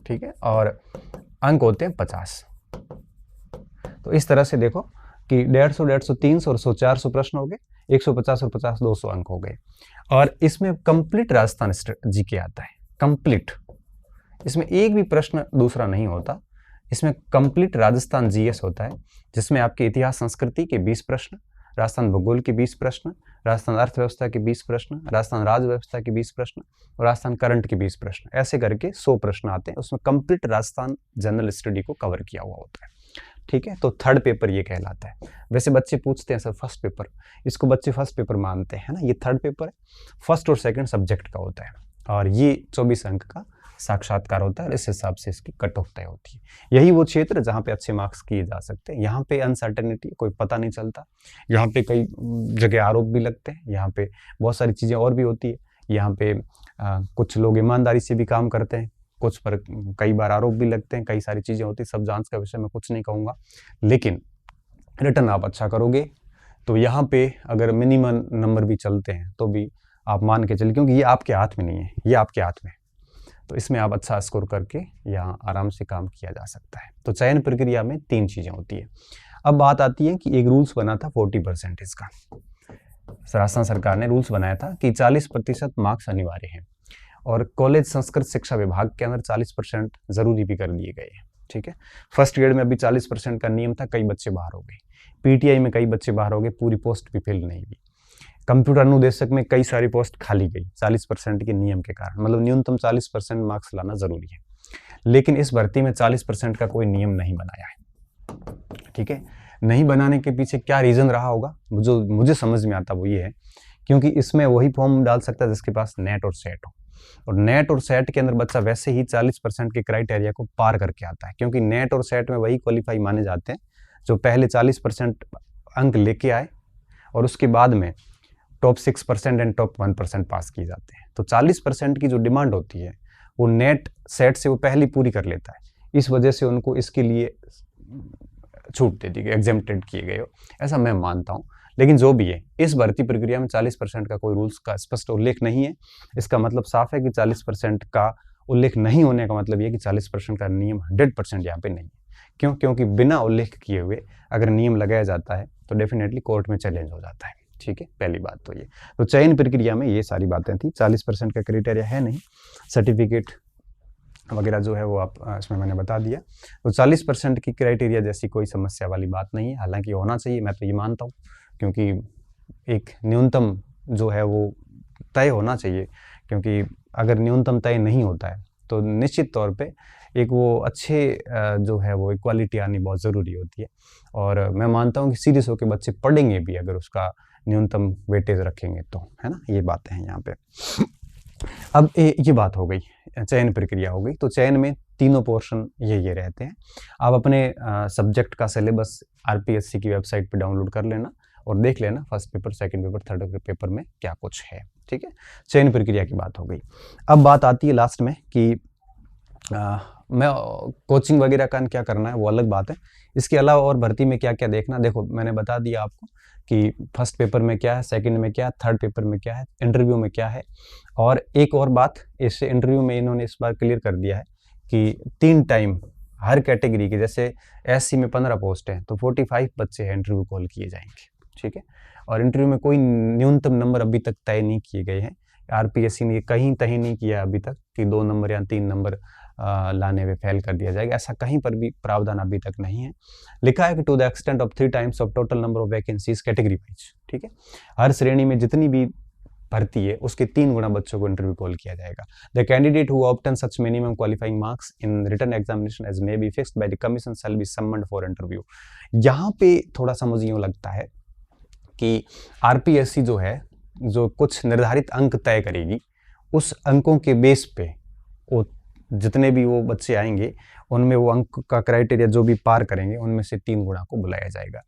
ठीक है, और अंक होते हैं 50। तो इस तरह से देखो कि 150, 150, 300 और 100, 400 प्रश्न हो गए, 150 और 50, 200 अंक हो गए। और इसमें कंप्लीट राजस्थान जीके आता है, कंप्लीट। इसमें एक भी प्रश्न दूसरा नहीं होता, इसमें कंप्लीट राजस्थान जीएस होता है, जिसमें आपके इतिहास संस्कृति के 20 प्रश्न, राजस्थान भूगोल के 20 प्रश्न, राजस्थान अर्थव्यवस्था के 20 प्रश्न, राजस्थान राज व्यवस्था के 20 प्रश्न, और राजस्थान करंट के 20 प्रश्न, ऐसे करके 100 प्रश्न आते हैं। उसमें कंप्लीट राजस्थान जनरल स्टडी को कवर किया हुआ होता है, ठीक है। तो थर्ड पेपर ये कहलाता है। वैसे बच्चे पूछते हैं सर फर्स्ट पेपर, इसको बच्चे फर्स्ट पेपर मानते हैं ना, ये थर्ड पेपर है, फर्स्ट और सेकंड सब्जेक्ट का होता है, और ये 24 अंक का साक्षात्कार होता है। इस हिसाब से इसकी कट ऑफ तय होती है। यही वो क्षेत्र जहाँ पे अच्छे मार्क्स किए जा सकते हैं। यहाँ पे अनसर्टेनिटी, कोई पता नहीं चलता, यहाँ पे कई जगह आरोप भी लगते हैं, यहाँ पे बहुत सारी चीज़ें और भी होती है। यहाँ पे कुछ लोग ईमानदारी से भी काम करते हैं, कुछ पर कई बार आरोप भी लगते हैं, कई सारी चीज़ें होती हैं। सब जांच का विषय मैं कुछ नहीं कहूँगा, लेकिन रिटर्न आप अच्छा करोगे तो यहाँ पे अगर मिनिमम नंबर भी चलते हैं तो भी आप मान के चलिए, क्योंकि ये आपके हाथ में नहीं है, ये आपके हाथ में, तो इसमें आप अच्छा स्कोर करके यहाँ आराम से काम किया जा सकता है। तो चयन प्रक्रिया में 3 चीज़ें होती है। अब बात आती है कि एक रूल्स बना था 40% का, राजस्थान सरकार ने रूल्स बनाया था कि 40% मार्क्स अनिवार्य हैं, और कॉलेज संस्कृत शिक्षा विभाग के अंदर 40% जरूरी भी कर दिए गए हैं, ठीक है। फर्स्ट ग्रेड में अभी 40% का नियम था, कई बच्चे बाहर हो गए। पीटीआई में कई बच्चे बाहर हो गए, पूरी पोस्ट भी फिल नहीं हुई। कंप्यूटर अनुदेशक में कई सारी पोस्ट खाली गई 40% के नियम के कारण, मतलब न्यूनतम 40% मार्क्स लाना जरूरी है। लेकिन इस भर्ती में 40% का कोई नियम नहीं बनाया है, ठीक है। नहीं बनाने के पीछे क्या रीजन रहा होगा, जो मुझे समझ में आता वो ये है, क्योंकि इसमें वही फॉर्म डाल सकता है जिसके पास नेट और सेट हो, और नेट और सेट के अंदर बच्चा वैसे ही 40% के क्राइटेरिया को पार करके आता है, क्योंकि नेट और सेट में वही क्वालिफाई माने जाते हैं जो पहले 40% अंक लेके आए और उसके बाद में टॉप 6% एंड टॉप 1% पास किए जाते हैं। तो 40% की जो डिमांड होती है वो नेट सेट से वो पहले पूरी कर लेता है, इस वजह से उनको इसके लिए छूट दे दी गई, एग्जेम्प्टेड किए गए हो, ऐसा मैं मानता हूँ। लेकिन जो भी है, इस भर्ती प्रक्रिया में 40% का कोई रूल्स का स्पष्ट उल्लेख नहीं है। इसका मतलब साफ है कि 40% का उल्लेख नहीं होने का मतलब ये कि 40% का नियम 100% यहाँ पे नहीं है, क्यों? क्योंकि बिना उल्लेख किए हुए अगर नियम लगाया जाता है तो डेफिनेटली कोर्ट में चैलेंज हो जाता है। ठीक है, पहली बात तो ये। तो चयन प्रक्रिया में ये सारी बातें थी। 40% का क्राइटेरिया है नहीं, सर्टिफिकेट वगैरह जो है वो आप इसमें मैंने बता दिया। तो 40% की क्राइटेरिया जैसी कोई समस्या वाली बात नहीं है, हालांकि होना चाहिए, मैं तो ये मानता हूँ, क्योंकि एक न्यूनतम जो है वो तय होना चाहिए, क्योंकि अगर न्यूनतम तय नहीं होता है तो निश्चित तौर पे एक वो अच्छे जो है वो इक्वालिटी आनी बहुत ज़रूरी होती है। और मैं मानता हूँ कि सीरियस होकर बच्चे पढ़ेंगे भी अगर उसका न्यूनतम वेटेज रखेंगे तो, है ना, ये बातें हैं यहाँ पे। अब ये बात हो गई, चयन प्रक्रिया हो गई। तो चयन में तीनों पोर्शन ये रहते हैं। आप अपने सब्जेक्ट का सिलेबस आरपीएससी की वेबसाइट पे डाउनलोड कर लेना और देख लेना first paper, second paper, third paper में क्या कुछ है। ठीक है, चयन प्रक्रिया की बात हो गई। अब बात आती है लास्ट में कि मैं कोचिंग वगैरह का क्या करना है, वो अलग बात है। इसके अलावा और भर्ती में क्या क्या देखना, देखो मैंने बता दिया आपको कि फर्स्ट पेपर में क्या है, सेकंड में क्या है, थर्ड पेपर में क्या है, इंटरव्यू में क्या है। और एक और बात, इससे इंटरव्यू में इन्होंने इस बार क्लियर कर दिया है कि 3 टाइम हर कैटेगरी के, जैसे एससी में 15 पोस्ट हैं तो 45 बच्चे हैं इंटरव्यू कॉल किए जाएंगे। ठीक है, और इंटरव्यू में कोई न्यूनतम नंबर अभी तक तय नहीं किए गए हैं। आरपीएससी ने कहीं तय नहीं किया अभी तक कि 2 नंबर या 3 नंबर लाने में फेल कर दिया जाएगा, ऐसा कहीं पर भी प्रावधान अभी तक नहीं है। लिखा है कि to the extent of 3 times of total number of vacancies category wise. ठीक है, हर श्रेणी में जितनी भी भर्ती है उसके 3 गुना बच्चों को इंटरव्यू कॉल किया जाएगा। The candidate who obtain such minimum qualifying marks in written examination as may be fixed by the commission shall be summoned for interview. यहाँ पे थोड़ा सा मुझे यूँ लगता है कि आरपीएससी जो है, जो कुछ निर्धारित अंक तय करेगी, उस अंकों के बेस पे वो जितने भी वो बच्चे आएंगे उनमें वो अंक का क्राइटेरिया जो भी पार करेंगे उनमें से 3 गुना को बुलाया जाएगा।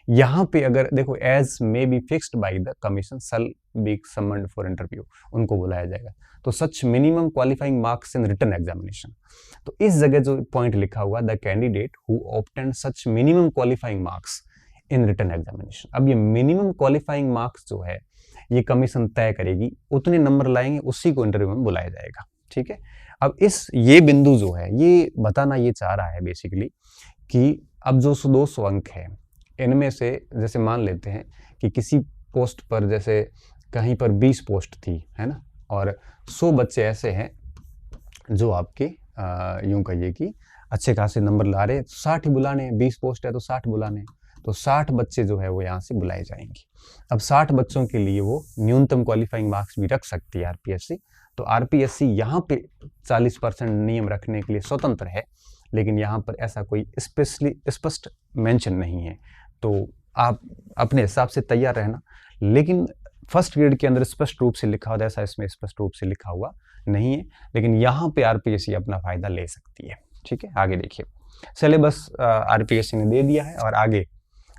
यहाँ पे अगर देखो as may be fixed by the commission shall be summoned for interview, उनको बुलाया जाएगा। तो such minimum qualifying marks in written examination, तो इस जगह जो पॉइंट लिखा हुआ the candidate who obtain such minimum qualifying marks in written examination, अब ये मिनिमम क्वालिफाइंग मार्क्स जो है ये कमीशन तय करेगी, उतने नंबर लाएंगे उसी को इंटरव्यू में बुलाया जाएगा। ठीक है, अब ये बिंदु जो है ये बताना ये चाह रहा है बेसिकली कि अब जो 200 अंक है इनमें से, जैसे मान लेते हैं कि किसी पोस्ट पर जैसे कहीं पर 20 पोस्ट थी, है ना, और 100 बच्चे ऐसे हैं जो आपके यूं कहिए कि अच्छे खासे नंबर ला रहे हैं, 60 ही बुलाने हैं। 20 पोस्ट है तो 60 बुलाने हैं, तो 60 बच्चे जो है वो यहाँ से बुलाए जाएंगे। अब 60 बच्चों के लिए वो न्यूनतम क्वालिफाइंग मार्क्स भी रख सकती है आरपीएससी। तो आरपीएससी यहाँ पे 40% नियम रखने के लिए स्वतंत्र है, लेकिन यहाँ पर ऐसा कोई स्पष्ट मेंशन नहीं है। तो आप अपने हिसाब से तैयार रहना, लेकिन फर्स्ट ग्रेड के अंदर स्पष्ट रूप से लिखा हुआ, ऐसा इसमें स्पष्ट रूप से लिखा हुआ नहीं है, लेकिन यहाँ पे आरपीएससी अपना फायदा ले सकती है। ठीक है, आगे देखिए, सिलेबस आरपीएससी ने दे दिया है और आगे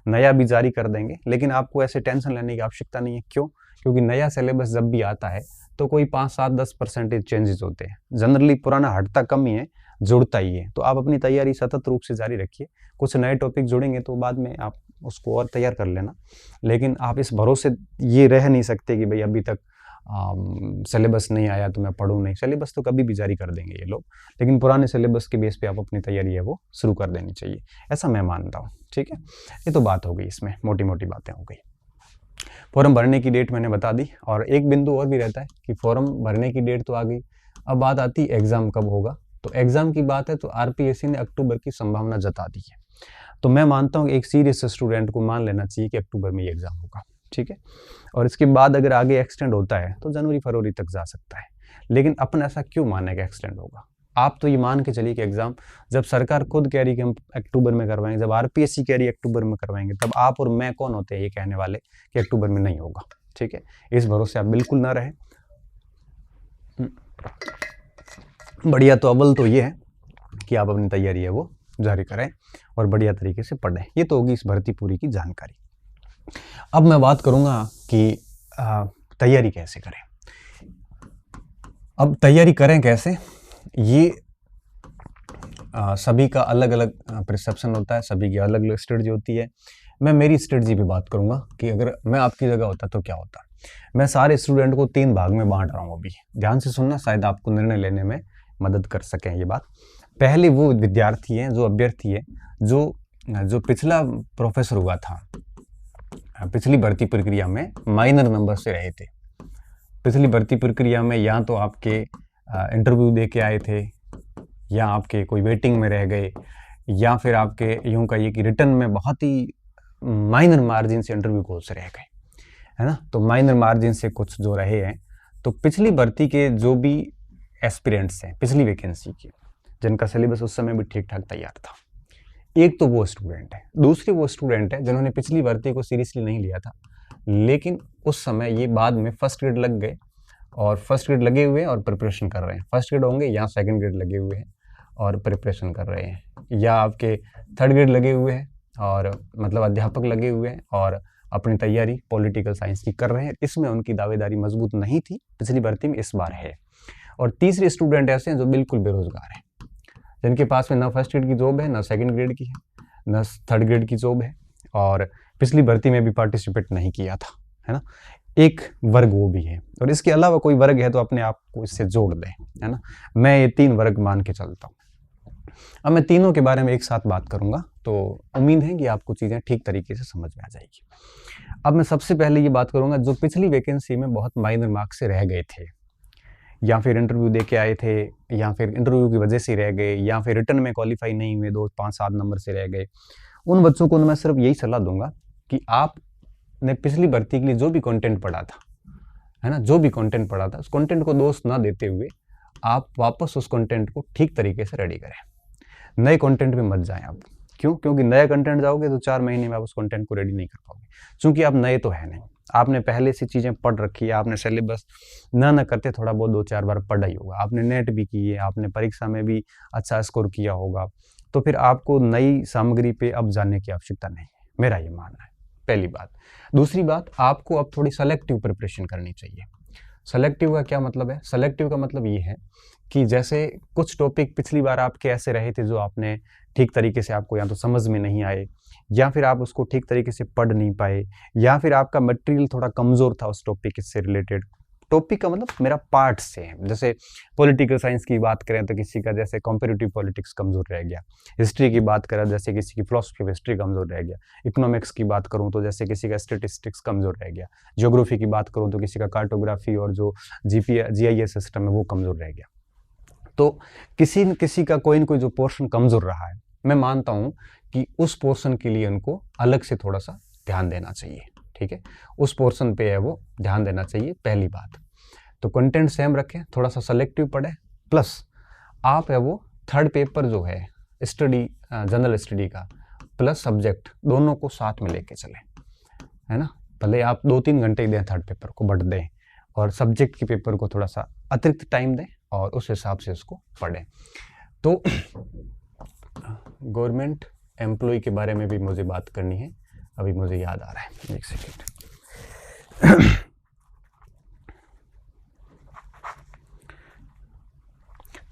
नया भी जारी कर देंगे, लेकिन आपको ऐसे टेंशन लेने की आवश्यकता नहीं है। क्यों? क्योंकि नया सिलेबस जब भी आता है तो कोई 5, 7, 10% चेंजेस होते हैं। जनरली पुराना हटता कम ही है, जुड़ता ही है। तो आप अपनी तैयारी सतत रूप से जारी रखिए। कुछ नए टॉपिक जुड़ेंगे तो बाद में आप उसको और तैयार कर लेना, लेकिन आप इस भरोसे ये रह नहीं सकते कि भाई अभी तक सिलेबस नहीं आया तो मैं पढ़ूँ नहीं। सिलेबस तो कभी भी जारी कर देंगे ये लोग, लेकिन पुराने सिलेबस के बेस पे आप अपनी तैयारी है वो शुरू कर देनी चाहिए, ऐसा मैं मानता हूँ। ठीक है, ये तो बात हो गई, इसमें मोटी मोटी बातें हो गई। फॉर्म भरने की डेट मैंने बता दी, और एक बिंदु और भी रहता है कि फॉर्म भरने की डेट तो आ गई, अब बात आती है एग्ज़ाम कब होगा। तो एग्ज़ाम की बात है तो आरपीएससी ने अक्टूबर की संभावना जता दी है। तो मैं मानता हूँ एक सीरियस स्टूडेंट को मान लेना चाहिए कि अक्टूबर में ये एग्ज़ाम होगा। ठीक है, और इसके बाद अगर आगे एक्सटेंड होता है तो जनवरी फरवरी तक जा सकता है, लेकिन अपन ऐसा क्यों माने कि एक्सटेंड होगा। आप तो ये मान के चलिए कि एग्ज़ाम जब सरकार खुद कह रही कि हम अक्टूबर में करवाएंगे, जब आरपीएससी कह रही है अक्टूबर में करवाएंगे, तब आप और मैं कौन होते हैं ये कहने वाले कि अक्टूबर में नहीं होगा। ठीक है, इस भरोसे आप बिल्कुल ना रहें। बढ़िया तो अव्वल तो ये है कि आप अपनी तैयारी है वो जारी करें और बढ़िया तरीके से पढ़ें। ये तो होगी इस भर्ती पूरी की जानकारी। अब मैं बात करूंगा कि तैयारी कैसे करें। अब तैयारी करें कैसे, ये सभी का अलग अलग परसेप्शन होता है, सभी की अलग अलग स्ट्रेटजी होती है। मैं मेरी स्ट्रेटजी पे बात करूंगा कि अगर मैं आपकी जगह होता तो क्या होता। मैं सारे स्टूडेंट को 3 भाग में बांट रहा हूँ, अभी ध्यान से सुनना, शायद आपको निर्णय लेने में मदद कर सकें ये बात। पहले वो विद्यार्थी हैं, जो अभ्यर्थी है, जो पिछला प्रोफेसर हुआ था, पिछली भर्ती प्रक्रिया में माइनर नंबर से रहे थे। पिछली भर्ती प्रक्रिया में या तो आपके इंटरव्यू दे के आए थे, या आपके कोई वेटिंग में रह गए, या फिर आपके यूं कहिए कि रिटर्न में बहुत ही माइनर मार्जिन से इंटरव्यू कॉल से रह गए, है ना। तो माइनर मार्जिन से कुछ जो रहे हैं, तो पिछली भर्ती के जो भी एस्पिरेंट्स हैं पिछली वैकेंसी के, जिनका सिलेबस उस समय भी ठीक ठाक तैयार था, एक तो वो स्टूडेंट है। दूसरी वो स्टूडेंट है जिन्होंने पिछली भर्ती को सीरियसली नहीं लिया था, लेकिन उस समय ये बाद में फर्स्ट ग्रेड लग गए, और फर्स्ट ग्रेड लगे हुए हैं और प्रिपरेशन कर रहे हैं। फर्स्ट ग्रेड होंगे या सेकंड ग्रेड लगे हुए हैं और प्रिपरेशन कर रहे हैं, या आपके थर्ड ग्रेड लगे हुए हैं और मतलब अध्यापक लगे हुए हैं और अपनी तैयारी पॉलिटिकल साइंस की कर रहे हैं। इसमें उनकी दावेदारी मजबूत नहीं थी पिछली भर्ती में, इस बार है। और तीसरे स्टूडेंट ऐसे हैं जो बिल्कुल बेरोजगार हैं, जिनके पास में ना फर्स्ट ग्रेड की जॉब है, ना सेकंड ग्रेड की है, ना थर्ड ग्रेड की जॉब है, और पिछली भर्ती में भी पार्टिसिपेट नहीं किया था, है ना। एक वर्ग वो भी है, और इसके अलावा कोई वर्ग है तो अपने आप को इससे जोड़ दें, है ना। मैं ये 3 वर्ग मान के चलता हूँ। अब मैं तीनों के बारे में एक साथ बात करूंगा, तो उम्मीद है कि आपको चीज़ें ठीक तरीके से समझ में आ जाएगी। अब मैं सबसे पहले ये बात करूंगा जो पिछली वैकेंसी में बहुत माइनर मार्क्स से रह गए थे, या फिर इंटरव्यू दे के आए थे, या फिर इंटरव्यू की वजह से रह गए, या फिर रिटर्न में क्वालिफाई नहीं हुए, 2, 5, 7 नंबर से रह गए। उन बच्चों को मैं सिर्फ यही सलाह दूंगा कि आपने पिछली भर्ती के लिए जो भी कंटेंट पढ़ा था, है ना, जो भी कंटेंट पढ़ा था, उस कंटेंट को दोष ना देते हुए आप वापस उस कंटेंट को ठीक तरीके से रेडी करें। नए कंटेंट में मत जाएं आप। क्यों? क्योंकि नया कंटेंट जाओगे तो 4 महीने में आप उस कंटेंट को रेडी नहीं कर पाओगे, क्योंकि आप नए तो है नहीं। आपने पहले से चीज़ें पढ़ रखी है, आपने सिलेबस ना करते थोड़ा बहुत 2-4 बार पढ़ा ही होगा, आपने नेट भी की है, आपने परीक्षा में भी अच्छा स्कोर किया होगा, तो फिर आपको नई सामग्री पे अब जाने की आवश्यकता नहीं है, मेरा ये मानना है, पहली बात। दूसरी बात, आपको अब थोड़ी सेलेक्टिव प्रिपरेशन करनी चाहिए। सेलेक्टिव का क्या मतलब है? सेलेक्टिव का मतलब ये है कि जैसे कुछ टॉपिक पिछली बार आपके ऐसे रहे थे जो आपने ठीक तरीके से, आपको या तो समझ में नहीं आए, या फिर आप उसको ठीक तरीके से पढ़ नहीं पाए, या फिर आपका मटेरियल थोड़ा कमज़ोर था उस टॉपिक से रिलेटेड। टॉपिक का मतलब मेरा पार्ट से है। जैसे पॉलिटिकल साइंस की बात करें तो किसी का जैसे कॉम्पेरेटिव पॉलिटिक्स कमज़ोर रह गया, हिस्ट्री की बात करें जैसे किसी की फिलोसफी ऑफ हिस्ट्री कमज़ोर रह गया, इकोनॉमिक्स की बात करूँ तो जैसे किसी का स्टेटिस्टिक्स कमज़ोर रह गया, ज्योग्राफी की बात करूँ तो किसी का कार्टोग्राफी और जो GIS सिस्टम है वो कमज़ोर रह गया। तो किसी न किसी का कोई न कोई जो पोर्शन कमज़ोर रहा है, मैं मानता हूँ कि उस पोर्शन के लिए उनको अलग से थोड़ा सा ध्यान देना चाहिए, ठीक है। उस पोर्शन पे है वो ध्यान देना चाहिए, पहली बात। तो कंटेंट सेम रखें, थोड़ा सा सेलेक्टिव पढ़ें, प्लस आप है वो थर्ड पेपर जो है स्टडी, जनरल स्टडी का प्लस सब्जेक्ट, दोनों को साथ में लेके चलें, है ना। भले आप 2-3 घंटे ही दें थर्ड पेपर को, बट दें, और सब्जेक्ट के पेपर को थोड़ा सा अतिरिक्त टाइम दें और उस हिसाब से उसको पढ़ें। तो गवर्नमेंट एम्प्लॉय के बारे में भी मुझे बात करनी है, अभी मुझे याद आ रहा है, एक सेकेंड।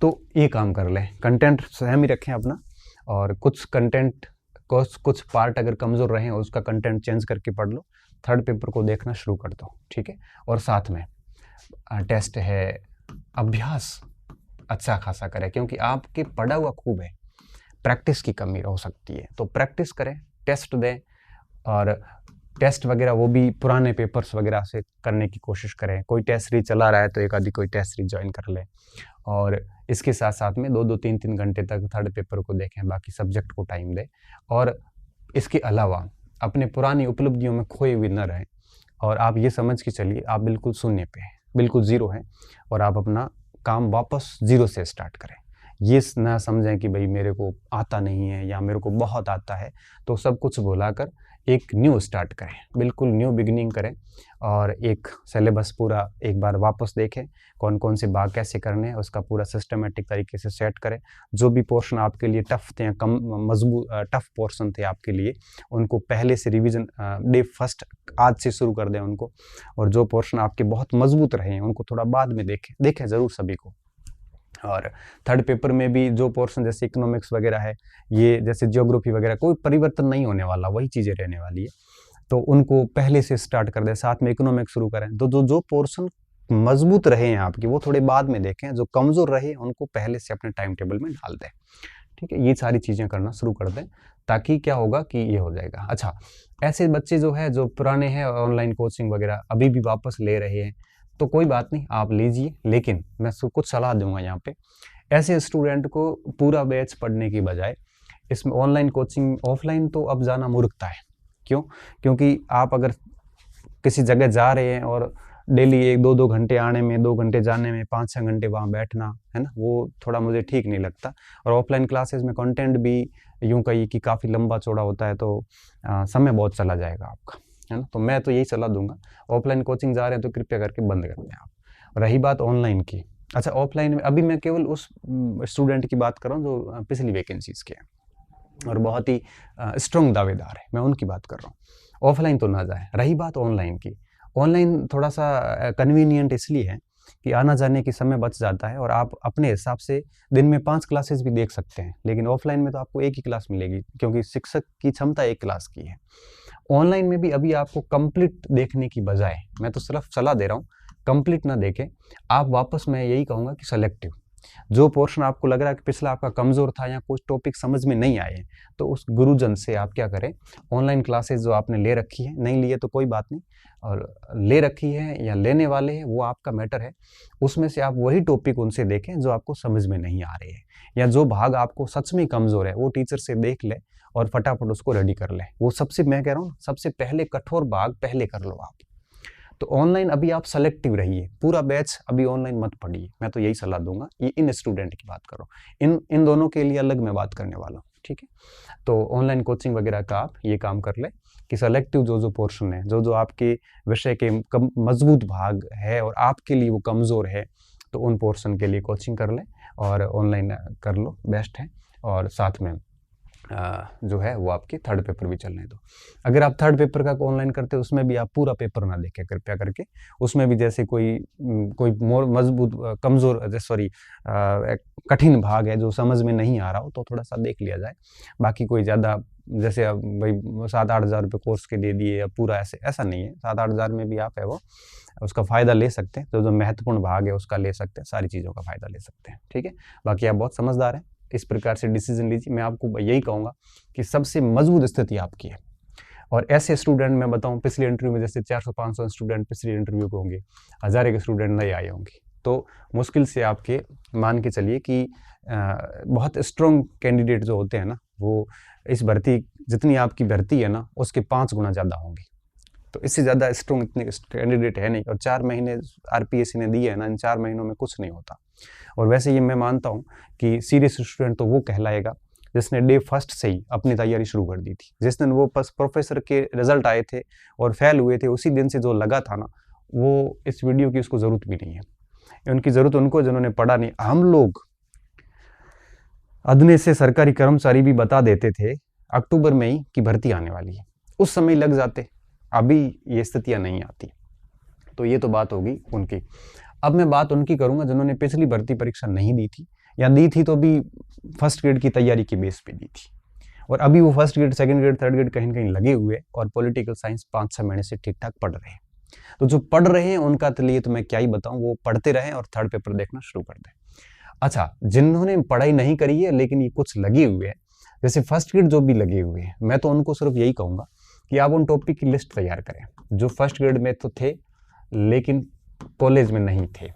तो ये काम कर लें, कंटेंट सेम ही रखें अपना, और कुछ कंटेंट कुछ पार्ट अगर कमज़ोर रहे उसका कंटेंट चेंज करके पढ़ लो, थर्ड पेपर को देखना शुरू कर दो, ठीक है। और साथ में टेस्ट है, अभ्यास अच्छा खासा करें, क्योंकि आपके पढ़ा हुआ खूब है, प्रैक्टिस की कमी हो सकती है, तो प्रैक्टिस करें, टेस्ट दें, और टेस्ट वगैरह वो भी पुराने पेपर्स वगैरह से करने की कोशिश करें। कोई टेस्ट सीरीज चला रहा है तो एक आधी कोई टेस्ट सीरीज ज्वाइन कर ले, और इसके साथ साथ में 2-2, 3-3 घंटे तक थर्ड पेपर को देखें, बाकी सब्जेक्ट को टाइम दें। और इसके अलावा अपने पुरानी उपलब्धियों में खोए हुए न रहें, और आप ये समझ के चलिए आप बिल्कुल शून्य पे हैं, बिल्कुल ज़ीरो हैं, और आप अपना काम वापस ज़ीरो से स्टार्ट करें। ये ना समझें कि भाई मेरे को आता नहीं है या मेरे को बहुत आता है, तो सब कुछ भुलाकर एक न्यू स्टार्ट करें, बिल्कुल न्यू बिगिनिंग करें, और एक सिलेबस पूरा एक बार वापस देखें, कौन कौन से भाग कैसे करने हैं, उसका पूरा सिस्टमेटिक तरीके से सेट करें। जो भी पोर्शन आपके लिए टफ थे, कम मजबूत टफ पोर्शन थे आपके लिए, उनको पहले से रिवीजन डे फर्स्ट आज से शुरू कर दें उनको, और जो पोर्शन आपके बहुत मजबूत रहे हैं उनको थोड़ा बाद में देखें ज़रूर सभी को। और थर्ड पेपर में भी जो पोर्शन जैसे इकोनॉमिक्स वगैरह है, ये जैसे ज्योग्राफी वगैरह, कोई परिवर्तन नहीं होने वाला, वही चीज़ें रहने वाली है, तो उनको पहले से स्टार्ट कर दें, साथ में इकोनॉमिक्स शुरू करें। तो जो पोर्शन मजबूत रहे हैं आपकी वो थोड़े बाद में देखें, जो कमज़ोर रहे उनको पहले से अपने टाइम टेबल में डाल दें। ठीक है, ये सारी चीज़ें करना शुरू कर दें, ताकि क्या होगा कि ये हो जाएगा। अच्छा, ऐसे बच्चे जो है जो पुराने हैं ऑनलाइन कोचिंग वगैरह अभी भी वापस ले रहे हैं, तो कोई बात नहीं, आप लीजिए, लेकिन मैं कुछ सलाह दूंगा यहाँ पे। ऐसे स्टूडेंट को पूरा बैच पढ़ने की बजाय इसमें ऑनलाइन कोचिंग, ऑफलाइन तो अब जाना मूर्खता है। क्यों? क्योंकि आप अगर किसी जगह जा रहे हैं और डेली 1-2 घंटे आने में, 2 घंटे जाने में, 5-6 घंटे वहाँ बैठना, है ना, वो थोड़ा मुझे ठीक नहीं लगता। और ऑफलाइन क्लासेस में कंटेंट भी यूँ कहिए कि काफ़ी लंबा चौड़ा होता है, तो समय बहुत चला जाएगा आपका, है ना। तो मैं तो यही सलाह दूंगा, ऑफलाइन कोचिंग जा रहे हैं तो कृपया करके बंद कर दें आप। रही बात ऑनलाइन की, अच्छा, ऑफलाइन में अभी मैं केवल उस स्टूडेंट की बात कर रहा हूँ जो पिछली वैकेंसीज के हैं और बहुत ही स्ट्रॉन्ग दावेदार है, मैं उनकी बात कर रहा हूँ। ऑफलाइन तो ना जाए। रही बात ऑनलाइन की, ऑनलाइन थोड़ा सा कन्वीनियंट इसलिए है कि आना जाने की समय बच जाता है और आप अपने हिसाब से दिन में 5 क्लासेस भी देख सकते हैं। लेकिन ऑफलाइन में तो आपको एक ही क्लास मिलेगी, क्योंकि शिक्षक की क्षमता एक क्लास की है। ऑनलाइन में भी अभी आपको कंप्लीट देखने की बजाय, मैं तो सिर्फ सलाह दे रहा हूँ, कंप्लीट ना देखें आप, वापस मैं यही कहूँगा कि सेलेक्टिव, जो पोर्शन आपको लग रहा है कि पिछला आपका कमज़ोर था या कुछ टॉपिक समझ में नहीं आए, तो उस गुरुजन से आप क्या करें, ऑनलाइन क्लासेस जो आपने ले रखी है, नहीं लिए तो कोई बात नहीं, और ले रखी है या लेने वाले हैं वो आपका मैटर है, उसमें से आप वही टॉपिक उनसे देखें जो आपको समझ में नहीं आ रहे हैं, या जो भाग आपको सच में कमज़ोर है वो टीचर से देख ले और फटाफट उसको रेडी कर ले। वो सबसे, मैं कह रहा हूँ, सबसे पहले कठोर भाग पहले कर लो आप। तो ऑनलाइन अभी आप सेलेक्टिव रहिए, पूरा बैच अभी ऑनलाइन मत पढ़िए, मैं तो यही सलाह दूंगा। ये इन स्टूडेंट की बात करो, इन दोनों के लिए अलग मैं बात करने वाला हूँ, ठीक है। तो ऑनलाइन कोचिंग वगैरह का आप ये काम कर ले कि सेलेक्टिव जो पोर्शन है, जो आपके विषय के मजबूत भाग है और आपके लिए वो कमज़ोर है, तो उन पोर्शन के लिए कोचिंग कर ले और ऑनलाइन कर लो, बेस्ट है। और साथ में जो है वो आपकी थर्ड पेपर भी चलने दो। अगर आप थर्ड पेपर का ऑनलाइन करते हो, उसमें भी आप पूरा पेपर ना देखें कृपया करके, उसमें भी जैसे कोई मोर मजबूत कमज़ोर, सॉरी, कठिन भाग है जो समझ में नहीं आ रहा हो, तो थोड़ा सा देख लिया जाए। बाकी कोई ज़्यादा, जैसे अब भाई 7-8 हज़ार रुपये कोर्स के दे दिए या पूरा, ऐसा नहीं है। 7-8 हज़ार में भी आप है वो उसका फ़ायदा ले सकते हैं, जो महत्वपूर्ण भाग है उसका ले सकते हैं, सारी चीज़ों का फ़ायदा ले सकते हैं, ठीक है। बाकी आप बहुत समझदार हैं, इस प्रकार से डिसीजन लीजिए। मैं आपको यही कहूँगा कि सबसे मजबूत स्थिति आपकी है। और ऐसे स्टूडेंट मैं बताऊँ, पिछले इंटरव्यू में जैसे 400-500 स्टूडेंट पिछले इंटरव्यू को होंगे, 1000 के स्टूडेंट नए आए होंगे, तो मुश्किल से आपके मान के चलिए कि बहुत स्ट्रॉन्ग कैंडिडेट जो होते हैं ना, वो इस भर्ती, जितनी आपकी भर्ती है ना, उसके 5 गुना ज़्यादा होंगे। तो इससे ज़्यादा स्ट्रॉन्ग इतने कैंडिडेट है नहीं। और 4 महीने आरपीएससी ने दिए है ना, इन 4 महीनों में कुछ नहीं होता। और वैसे ये मैं मानता हूँ कि सीरियस स्टूडेंट तो वो कहलाएगा जिसने डे फर्स्ट से ही अपनी तैयारी शुरू कर दी थी। जिस दिन वो प्रोफेसर के रिजल्ट आए थे और फेल हुए थे, उसी दिन से जो लगा था ना, वो इस वीडियो की उसको ज़रूरत भी नहीं है। उनकी ज़रूरत उनको जिन्होंने पढ़ा नहीं। हम लोग अदने से सरकारी कर्मचारी भी बता देते थे अक्टूबर में ही कि भर्ती आने वाली है, उस समय लग जाते। अभी ये स्थितियाँ नहीं आती। तो ये तो बात होगी उनकी। अब मैं बात उनकी करूंगा जिन्होंने पिछली भर्ती परीक्षा नहीं दी थी, या दी थी तो भी फर्स्ट ग्रेड की तैयारी के बेस पे दी थी, और अभी वो first grade, second grade, third grade कहीं कहीं लगे हुए और पॉलिटिकल साइंस 5-6 महीने से ठीक ठाक पढ़ रहे हैं। तो जो पढ़ रहे हैं उनका तो लिए तो मैं क्या ही बताऊं, वो पढ़ते रहें और थर्ड पेपर देखना शुरू कर दें। अच्छा, जिन्होंने पढ़ाई नहीं करी है लेकिन ये कुछ लगे हुए हैं, जैसे फर्स्ट ग्रेड जो भी लगे हुए हैं, मैं तो उनको सिर्फ यही कहूँगा कि आप उन टॉपिक की लिस्ट तैयार करें जो फर्स्ट ग्रेड में तो थे लेकिन कॉलेज में नहीं थे।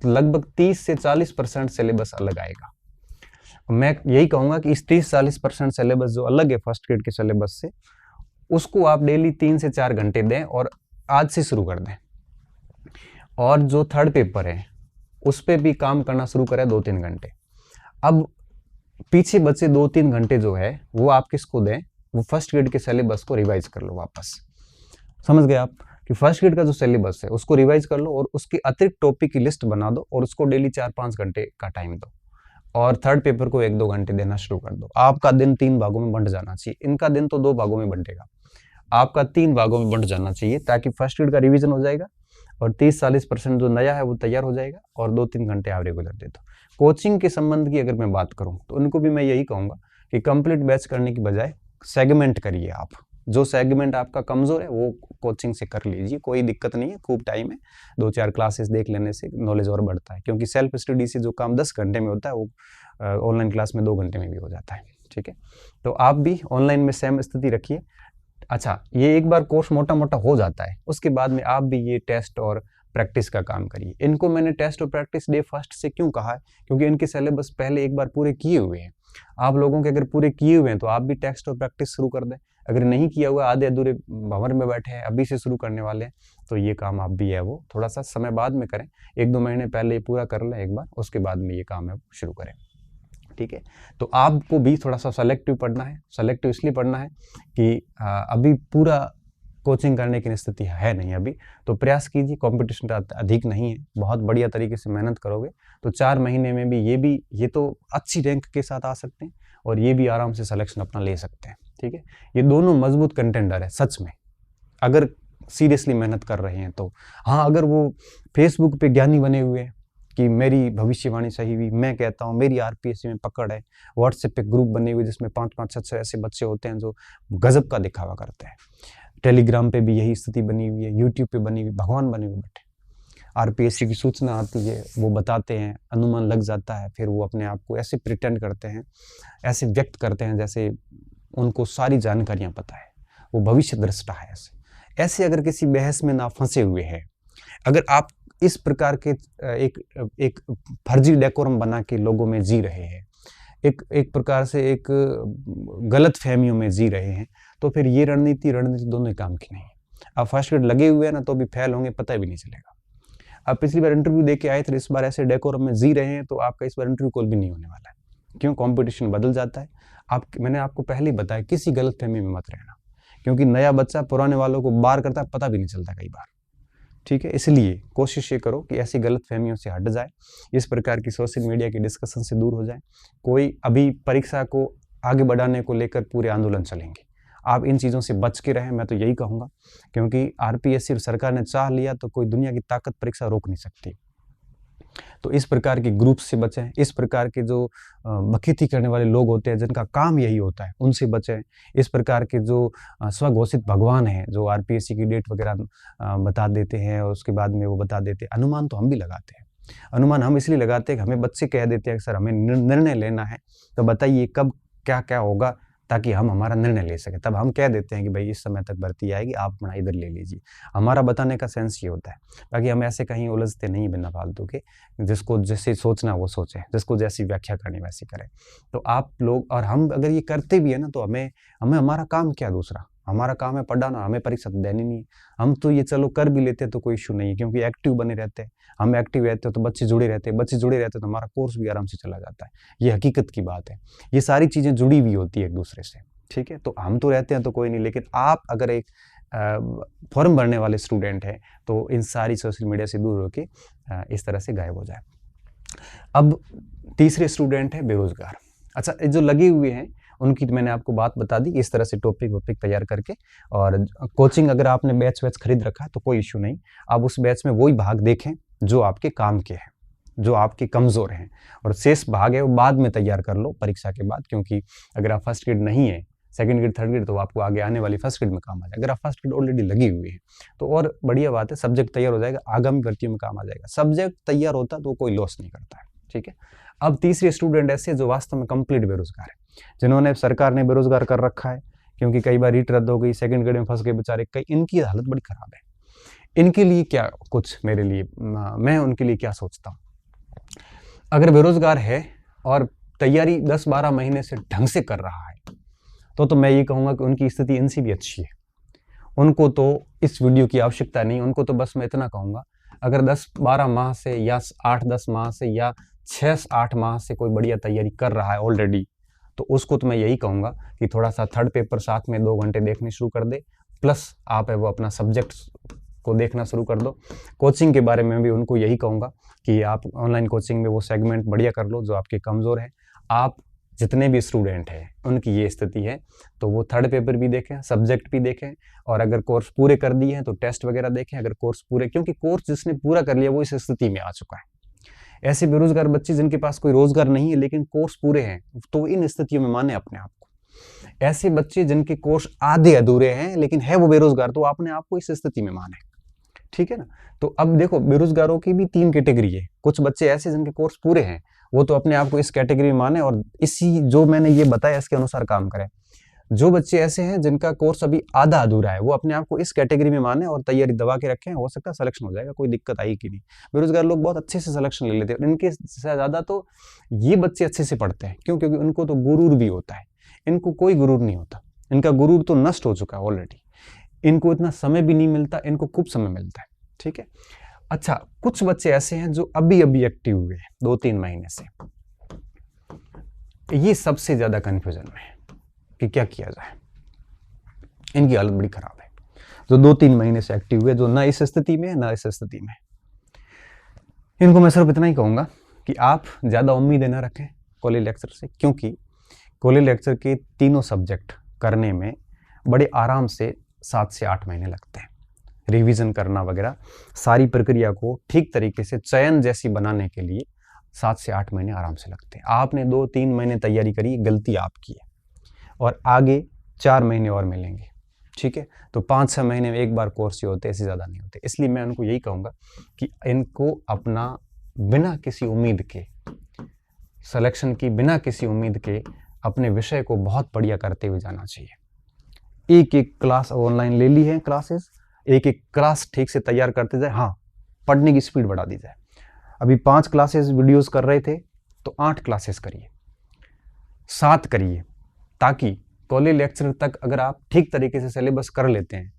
लगभग 30 से 40% सिलेबस अलग आएगा। मैं यही कहूँगा कि इस 30-40% सिलेबस जो अलग है फर्स्ट ग्रेड के सिलेबस से, उसको आप डेली 3 से 4 घंटे दें और आज से शुरू कर दें। और जो थर्ड पेपर है उस पर भी काम करना शुरू करें 2-3 घंटे। अब पीछे बचे 2-3 घंटे जो है वो आप किसको दें, वो फर्स्ट ग्रेड के सिलेबस को रिवाइज कर लो वापस। समझ गए आप कि फर्स्ट ग्रेड का जो सिलेबस है उसको रिवाइज कर लो और उसके अतिरिक्त टॉपिक की लिस्ट बना दो और उसको डेली 4-5 घंटे का टाइम दो, और थर्ड पेपर को 1-2 घंटे देना शुरू कर दो। आपका दिन 3 भागों में बंट जाना चाहिए। इनका दिन तो 2 भागों में बंटेगा, आपका 3 भागों में बंट जाना चाहिए, ताकि फर्स्ट ग्रेड का रिविजन हो जाएगा और 30-40% जो नया है वो तैयार हो जाएगा, और 2-3 घंटे आप रेगुलर दे दो। कोचिंग के संबंध की अगर मैं बात करूँ तो उनको भी मैं यही कहूँगा कि कंप्लीट बैच करने की बजाय सेगमेंट करिए आप। जो सेगमेंट आपका कमज़ोर है वो कोचिंग से कर लीजिए, कोई दिक्कत नहीं है, खूब टाइम है। 2-4 क्लासेस देख लेने से नॉलेज और बढ़ता है, क्योंकि सेल्फ स्टडी से जो काम 10 घंटे में होता है वो ऑनलाइन क्लास में 2 घंटे में भी हो जाता है। ठीक है, तो आप भी ऑनलाइन में सेम स्थिति रखिए। अच्छा, ये एक बार कोर्स मोटा-मोटा हो जाता है, उसके बाद में आप भी ये टेस्ट और प्रैक्टिस का काम करिए। इनको मैंने टेस्ट और प्रैक्टिस डे फर्स्ट से क्यों कहा है, क्योंकि इनके सिलेबस पहले एक बार पूरे किए हुए हैं। आप लोगों के अगर पूरे किए हुए हैं तो आप भी टेस्ट और प्रैक्टिस शुरू कर दें। अगर नहीं किया हुआ, आधे अधूरे भंवर में बैठे हैं, अभी से शुरू करने वाले हैं, तो ये काम आप भी है वो थोड़ा सा समय बाद में करें। 1-2 महीने पहले ये पूरा कर लें एक बार, उसके बाद में ये काम है वो शुरू करें। ठीक है, तो आपको भी थोड़ा सा सेलेक्टिव पढ़ना है। सेलेक्टिव इसलिए पढ़ना है कि अभी पूरा कोचिंग करने की स्थिति है नहीं अभी, तो प्रयास कीजिए। कंपटीशन अधिक नहीं है, बहुत बढ़िया तरीके से मेहनत करोगे तो 4 महीने में भी ये तो अच्छी रैंक के साथ आ सकते हैं और ये भी आराम से सिलेक्शन अपना ले सकते हैं। ठीक है, ये दोनों मजबूत कंटेंडर है सच में, अगर सीरियसली मेहनत कर रहे हैं तो। हाँ, अगर वो फेसबुक पे ज्ञानी बने हुए हैं कि मेरी भविष्यवाणी सही हुई, मैं कहता हूँ मेरी आरपीएससी में पकड़ है, व्हाट्सएप पे ग्रुप बने हुए जिसमें 5-5 6-6 ऐसे बच्चे होते हैं जो गजब का दिखावा करते हैं। टेलीग्राम पे भी यही स्थिति बनी हुई है, यूट्यूब पे बनी हुई, भगवान बने हुए बैठे। आरपीएससी की सूचना आती है, वो बताते हैं, अनुमान लग जाता है, फिर वो अपने आप को ऐसे प्रिटेंड करते हैं, ऐसे व्यक्त करते हैं जैसे उनको सारी जानकारियां पता है, वो भविष्य दृष्टा है। ऐसे अगर किसी बहस में ना फंसे हुए हैं, अगर आप इस प्रकार के एक फर्जी डेकोरम बना के लोगों में जी रहे हैं, एक प्रकार से एक गलत फहमियों में जी रहे हैं, तो फिर ये रणनीति दोनों ही काम की नहीं है। आप फर्स्ट ग्रेड लगे हुए हैं ना, तो भी फेल होंगे, पता भी नहीं चलेगा। आप पिछली बार इंटरव्यू दे के आए थे, इस बार ऐसे डेकोरम में जी रहे हैं, तो आपका इस बार इंटरव्यू कॉल भी नहीं होने वाला है। क्यों? कंपटीशन बदल जाता है। मैंने आपको पहले ही बताया, किसी गलत फहमी में मत रहना, क्योंकि नया बच्चा पुराने वालों को बार करता है, पता भी नहीं चलता कई बार। ठीक है, इसलिए कोशिश ये करो कि ऐसी गलत फहमियों से हट जाए, इस प्रकार की सोशल मीडिया की डिस्कशन से दूर हो जाए। कोई अभी परीक्षा को आगे बढ़ाने को लेकर पूरे आंदोलन चलेंगे, आप इन चीज़ों से बच के रहें, मैं तो यही कहूँगा, क्योंकि आरपीएससी सरकार ने चाह लिया तो कोई दुनिया की ताकत परीक्षा रोक नहीं सकती। तो इस प्रकार के ग्रुप से बचें, इस प्रकार के जो बखीती करने वाले लोग होते हैं जिनका काम यही होता है, उनसे बचें। इस प्रकार के जो स्वघोषित भगवान हैं, जो आरपीएससी की डेट वगैरह बता देते हैं और उसके बाद में वो बता देते हैं। अनुमान तो हम भी लगाते हैं, अनुमान हम इसलिए लगाते हैं कि हमें बच्चे कह देते हैं कि सर हमें निर्णय लेना है, तो बताइए कब क्या क्या होगा, ताकि हम हमारा निर्णय ले सकें। तब हम कह देते हैं कि भाई इस समय तक भर्ती आएगी, आप अपना इधर ले लीजिए। हमारा बताने का सेंस ये होता है, ताकि हम ऐसे कहीं उलझते नहीं बिना फालतू के। जिसको जैसे सोचना वो सोचे, जिसको जैसी व्याख्या करनी वैसी करें। तो आप लोग और हम अगर ये करते भी है ना, तो हमें हमारा काम क्या दूसरा, हमारा काम है पढ़ाना, हमें परीक्षा तो देनी नहीं है। हम तो ये चलो कर भी लेते तो कोई इशू नहीं है, क्योंकि एक्टिव बने रहते हैं। हम एक्टिव रहते हो तो बच्चे जुड़े रहते हैं, बच्चे जुड़े रहते हैं तो हमारा कोर्स भी आराम से चला जाता है। ये हकीकत की बात है, ये सारी चीज़ें जुड़ी हुई होती है एक दूसरे से। ठीक है, तो हम तो रहते हैं तो कोई नहीं, लेकिन आप अगर एक फॉर्म भरने वाले स्टूडेंट हैं तो इन सारी सोशल मीडिया से दूर होके इस तरह से गायब हो जाए। अब तीसरे स्टूडेंट है बेरोजगार। अच्छा, जो लगे हुए हैं उनकी मैंने आपको बात बता दी, इस तरह से टॉपिक तैयार करके। और कोचिंग अगर आपने बैच खरीद रखा है तो कोई इशू नहीं, आप उस बैच में वही भाग देखें जो आपके काम के हैं, जो आपके कमज़ोर हैं, और शेष भाग है वो बाद में तैयार कर लो परीक्षा के बाद। क्योंकि अगर आप फर्स्ट ग्रेड नहीं है, सेकंड ग्रेड, थर्ड ग्रेड, तो आपको आगे आने वाली फर्स्ट ग्रेड में काम आ जाएगा। अगर आप फर्स्ट ग्रेड ऑलरेडी लगी हुई है तो और बढ़िया बात है, सब्जेक्ट तैयार हो जाएगा, आगामी भर्तियों में काम आ जाएगा। सब्जेक्ट तैयार होता तो कोई लॉस नहीं करता है। ठीक है, अब तीसरे स्टूडेंट ऐसे जो वास्तव में कंप्लीट बेरोजगार है, जिन्होंने सरकार ने बेरोजगार कर रखा है, क्योंकि कई बार रीट रद्द हो गई, सेकंड ग्रेड में फंस गए बेचारे, कई इनकी हालत बड़ी खराब है। इनके लिए क्या कुछ मेरे लिए, मैं उनके लिए क्या सोचता हूँ। अगर बेरोजगार है और तैयारी 10-12 महीने से ढंग से कर रहा है, तो मैं ये कहूँगा कि उनकी स्थिति इनसे भी अच्छी है। उनको तो इस वीडियो की आवश्यकता नहीं, उनको तो बस मैं इतना कहूँगा, अगर 10-12 माह से या 8-10 माह से या 6-8 माह से कोई बढ़िया तैयारी कर रहा है ऑलरेडी, तो उसको तो मैं यही कहूँगा कि थोड़ा सा थर्ड पेपर साथ में 2 घंटे देखने शुरू कर दे, प्लस आप है वो अपना सब्जेक्ट को देखना शुरू कर दो। कोचिंग के बारे में भी उनको यही कहूँगा कि आप ऑनलाइन कोचिंग में वो सेगमेंट बढ़िया कर लो जो आपके कमज़ोर है। आप जितने भी स्टूडेंट हैं उनकी ये स्थिति है, तो वो थर्ड पेपर भी देखें, सब्जेक्ट भी देखें, और अगर कोर्स पूरे कर दिए हैं तो टेस्ट वगैरह देखें। अगर कोर्स पूरे, क्योंकि कोर्स जिसने पूरा कर लिया वो इस स्थिति में आ चुका है। ऐसे बेरोजगार बच्चे जिनके पास कोई रोजगार नहीं है लेकिन कोर्स पूरे हैं, तो इन स्थितियों में माने अपने आप को। ऐसे बच्चे जिनके कोर्स आधे अधूरे हैं लेकिन है वो बेरोजगार, तो आपने आपको इस स्थिति में माने, ठीक है ना। तो अब देखो बेरोजगारों की भी 3 कैटेगरी है। कुछ बच्चे ऐसे जिनके कोर्स पूरे हैं, वो तो अपने आप को इस कैटेगरी में माने और इसी जो मैंने ये बताया इसके अनुसार काम करें। जो बच्चे ऐसे हैं जिनका कोर्स अभी आधा अधूरा है, वो अपने आप को इस कैटेगरी में माने और तैयारी दबा के रखें, हो सकता है सिलेक्शन हो जाएगा, कोई दिक्कत आएगी नहीं। बेरोजगार लोग बहुत अच्छे से सिलेक्शन ले लेते हैं, इनके से ज्यादा तो ये बच्चे अच्छे से पढ़ते हैं। क्यों? क्योंकि उनको तो गुरूर भी होता है, इनको कोई गुरूर नहीं होता, इनका गुरूर तो नष्ट हो चुका है ऑलरेडी, इनको इतना समय भी नहीं मिलता, इनको खूब समय मिलता है, ठीक है। अच्छा, कुछ बच्चे ऐसे हैं जो अभी अभी एक्टिव हुए हैं 2-3 महीने से, ये सबसे ज्यादा कंफ्यूजन में है कि क्या किया जाए। इनकी हालत बड़ी खराब है, जो 2-3 महीने से एक्टिव हुए, जो ना इस स्थिति में है ना इस स्थिति में। इनको मैं सिर्फ इतना ही कहूंगा कि आप ज्यादा उम्मीदें ना रखें कॉलेज लेक्चर से, क्योंकि कॉलेज लेक्चर के तीनों सब्जेक्ट करने में बड़े आराम से 7 से 8 महीने लगते हैं। रिवीजन करना वगैरह सारी प्रक्रिया को ठीक तरीके से चयन जैसी बनाने के लिए 7 से 8 महीने आराम से लगते हैं। आपने 2-3 महीने तैयारी करी, गलती आपकी है, और आगे 4 महीने और मिलेंगे, ठीक है। तो 5-6 महीने में एक बार कोर्स ही होते, ऐसे ज़्यादा नहीं होते। इसलिए मैं उनको यही कहूँगा कि इनको अपना बिना किसी उम्मीद के सिलेक्शन की, बिना किसी उम्मीद के अपने विषय को बहुत बढ़िया करते हुए जाना चाहिए। एक एक क्लास ऑनलाइन ले ली है क्लासेस, एक एक क्लास ठीक से तैयार करते जाए। हाँ, पढ़ने की स्पीड बढ़ा दी जाए। अभी 5 क्लासेस वीडियोस कर रहे थे तो 8 क्लासेस करिए, 7 करिए, ताकि कॉलेज लेक्चर तक अगर आप ठीक तरीके से सिलेबस कर लेते हैं,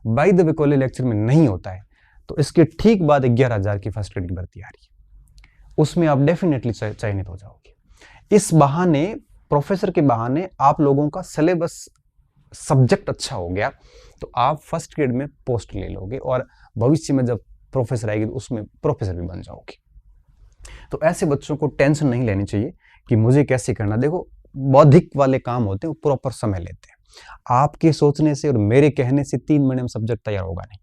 by the way college lecture में नहीं होता है तो इसके ठीक बाद 11,000 की फर्स्ट ग्रेड की भर्ती आ रही है, उसमें आप डेफिनेटली चयनित हो जाओगे। इस बहाने, प्रोफेसर के बहाने आप लोगों का सिलेबस सब्जेक्ट अच्छा हो गया तो आप फर्स्ट ग्रेड में पोस्ट ले लोगे और भविष्य में जब प्रोफेसर आएगी तो उसमें प्रोफेसर भी बन जाओगे। तो ऐसे बच्चों को टेंशन नहीं लेनी चाहिए कि मुझे कैसे करना। देखो, बौद्धिक वाले काम होते हैं, वो प्रॉपर समय लेते हैं। आपके सोचने से और मेरे कहने से 3 महीने में सब्जेक्ट तैयार होगा नहीं,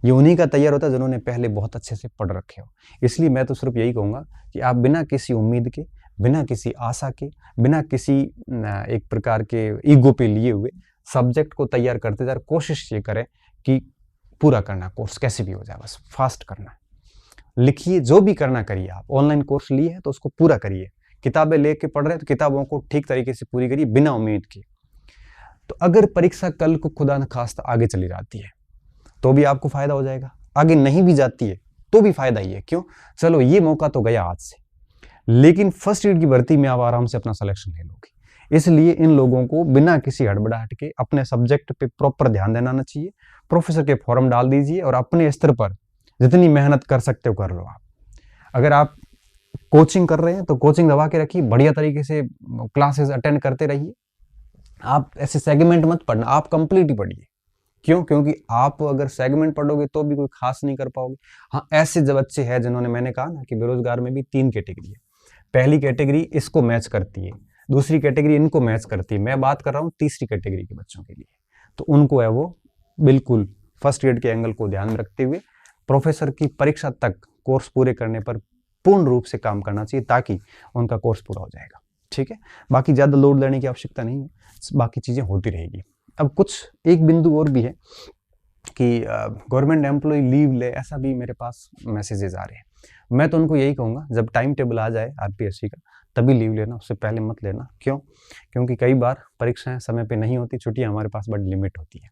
ये उन्हीं का तैयार होता है जिन्होंने पहले बहुत अच्छे से पढ़ रखे हो। इसलिए मैं तो सिर्फ यही कहूँगा कि आप बिना किसी उम्मीद के, बिना किसी आशा के, बिना किसी एक प्रकार के ईगो पे लिए हुए सब्जेक्ट को तैयार करते जाए। कोशिश ये करें कि पूरा करना कोर्स कैसे भी हो जाए, बस फास्ट करना। लिखिए, जो भी करना करिए। आप ऑनलाइन कोर्स लिए हैं तो उसको पूरा करिए, किताबें लेके पढ़ रहे हैं तो किताबों को ठीक तरीके से पूरी करिए बिना उम्मीद के। तो अगर परीक्षा कल को खुदा न खास्ता आगे चली जाती है तो भी आपको फायदा हो जाएगा, आगे नहीं भी जाती है तो भी फायदा ही है। क्यों? चलो, ये मौका तो गया हाथ से, लेकिन फर्स्ट ग्रेड की भर्ती में आप आराम से अपना सिलेक्शन ले लोगे। इसलिए इन लोगों को बिना किसी हड़बड़ाहट के अपने सब्जेक्ट पे प्रॉपर ध्यान देना चाहिए। प्रोफेसर के फॉर्म डाल दीजिए और अपने स्तर पर जितनी मेहनत कर सकते हो कर लो। आप अगर आप कोचिंग कर रहे हैं तो कोचिंग दबा के रखिए, बढ़िया तरीके से क्लासेस अटेंड करते रहिए। आप ऐसे सेगमेंट मत पढ़ना, आप कंप्लीट ही पढ़िए। क्यों? क्योंकि आप अगर सेगमेंट पढ़ोगे तो भी कोई खास नहीं कर पाओगे। हाँ, ऐसे जब बच्चे हैं जिन्होंने, मैंने कहा ना कि बेरोजगार में भी 3 कैटेगरी है। पहली कैटेगरी इसको मैच करती है, दूसरी कैटेगरी इनको मैच करती है। मैं बात कर रहा हूँ तीसरी कैटेगरी के बच्चों के लिए। तो उनको है वो बिल्कुल फर्स्ट ग्रेड के एंगल को ध्यान में रखते हुए प्रोफेसर की परीक्षा तक कोर्स पूरे करने पर पूर्ण रूप से काम करना चाहिए, ताकि उनका कोर्स पूरा हो जाएगा। ठीक है, बाकी ज़्यादा लोड लेने की आवश्यकता नहीं है, बाकी चीज़ें होती रहेगी। अब कुछ एक बिंदु और भी है कि गवर्नमेंट एम्प्लॉय लीव ले, ऐसा भी मेरे पास मैसेजेस आ रहे हैं। मैं तो उनको यही कहूँगा, जब टाइम टेबल आ जाए आरपीएससी का तभी लीव लेना, उससे पहले मत लेना। क्यों? क्योंकि कई बार परीक्षाएं समय पे नहीं होती, छुट्टियां हमारे पास बड़ी लिमिट होती है।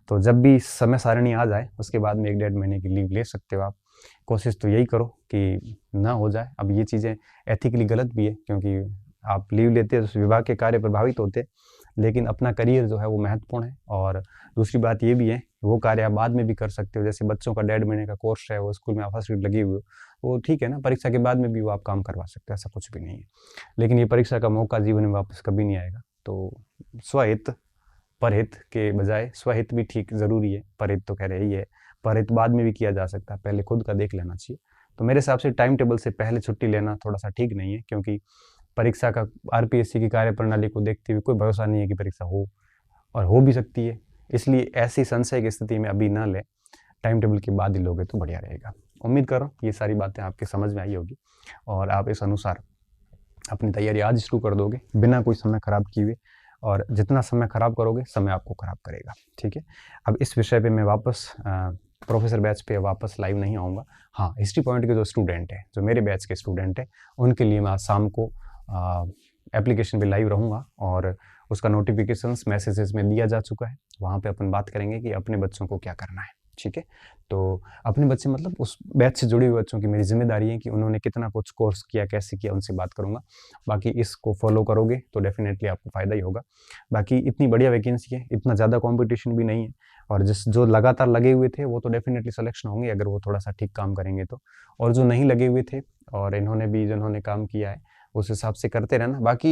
तो जब भी समय सारणी आ जाए उसके बाद में 1-1.5 महीने की लीव ले सकते हो आप। कोशिश तो यही करो कि ना हो जाए। अब ये चीज़ें एथिकली गलत भी है, क्योंकि आप लीव लेते हैं तो विभाग के कार्य प्रभावित होते, लेकिन अपना करियर जो है वो महत्वपूर्ण है। और दूसरी बात ये भी है, वो कार्य आप बाद में भी कर सकते हो। जैसे बच्चों का 1.5 महीने का कोर्स है, वो स्कूल में फर्स्ट ग्रेड लगी हुई हो, वो ठीक है ना, परीक्षा के बाद में भी वो आप काम करवा सकते हैं, ऐसा कुछ भी नहीं है। लेकिन ये परीक्षा का मौका जीवन में वापस कभी नहीं आएगा। तो स्वहित परहित के बजाय स्वहित भी ठीक ज़रूरी है। परहित तो कह रहे ही है, परहित बाद में भी किया जा सकता है, पहले खुद का देख लेना चाहिए। तो मेरे हिसाब से टाइम टेबल से पहले छुट्टी लेना थोड़ा सा ठीक नहीं है, क्योंकि परीक्षा का आरपीएससी की कार्यप्रणाली को देखते हुए कोई भरोसा नहीं है कि परीक्षा हो, और हो भी सकती है। इसलिए ऐसी संशय की स्थिति में अभी ना ले, टाइम टेबल के बाद ही लोगे तो बढ़िया रहेगा। उम्मीद करो ये सारी बातें आपके समझ में आई होगी और आप इस अनुसार अपनी तैयारी आज शुरू कर दोगे बिना कोई समय खराब किए हुए, और जितना समय ख़राब करोगे समय आपको ख़राब करेगा, ठीक है। अब इस विषय पे मैं वापस प्रोफेसर बैच पे वापस लाइव नहीं आऊँगा। हाँ, हिस्ट्री पॉइंट के जो स्टूडेंट हैं, जो मेरे बैच के स्टूडेंट हैं, उनके लिए मैं आज शाम को एप्लीकेशन पे लाइव रहूँगा और उसका नोटिफिकेशंस मैसेजेस में दिया जा चुका है। वहाँ पे अपन बात करेंगे कि अपने बच्चों को क्या करना है, ठीक है। तो अपने बच्चे मतलब उस बैच से जुड़े हुए बच्चों की मेरी जिम्मेदारी है कि उन्होंने कितना कुछ कोर्स किया, कैसे किया, उनसे बात करूँगा। बाकी इसको फॉलो करोगे तो डेफिनेटली आपको फ़ायदा ही होगा। बाकी इतनी बढ़िया वैकेंसी है, इतना ज़्यादा कॉम्पिटिशन भी नहीं है और जो लगातार लगे हुए थे वो तो डेफिनेटली सिलेक्शन होंगे अगर वो थोड़ा सा ठीक काम करेंगे तो। और जो नहीं लगे हुए थे और जिन्होंने काम किया है उस हिसाब से करते रहना। बाकी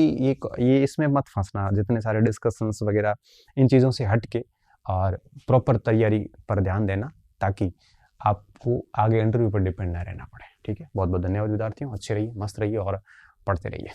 ये इसमें मत फंसना, जितने सारे डिस्कशंस वगैरह इन चीज़ों से हट के और प्रॉपर तैयारी पर ध्यान देना ताकि आपको आगे इंटरव्यू पर डिपेंड ना रहना पड़े, ठीक है। बहुत बहुत धन्यवाद विद्यार्थियों, अच्छे रहिए, मस्त रहिए और पढ़ते रहिए।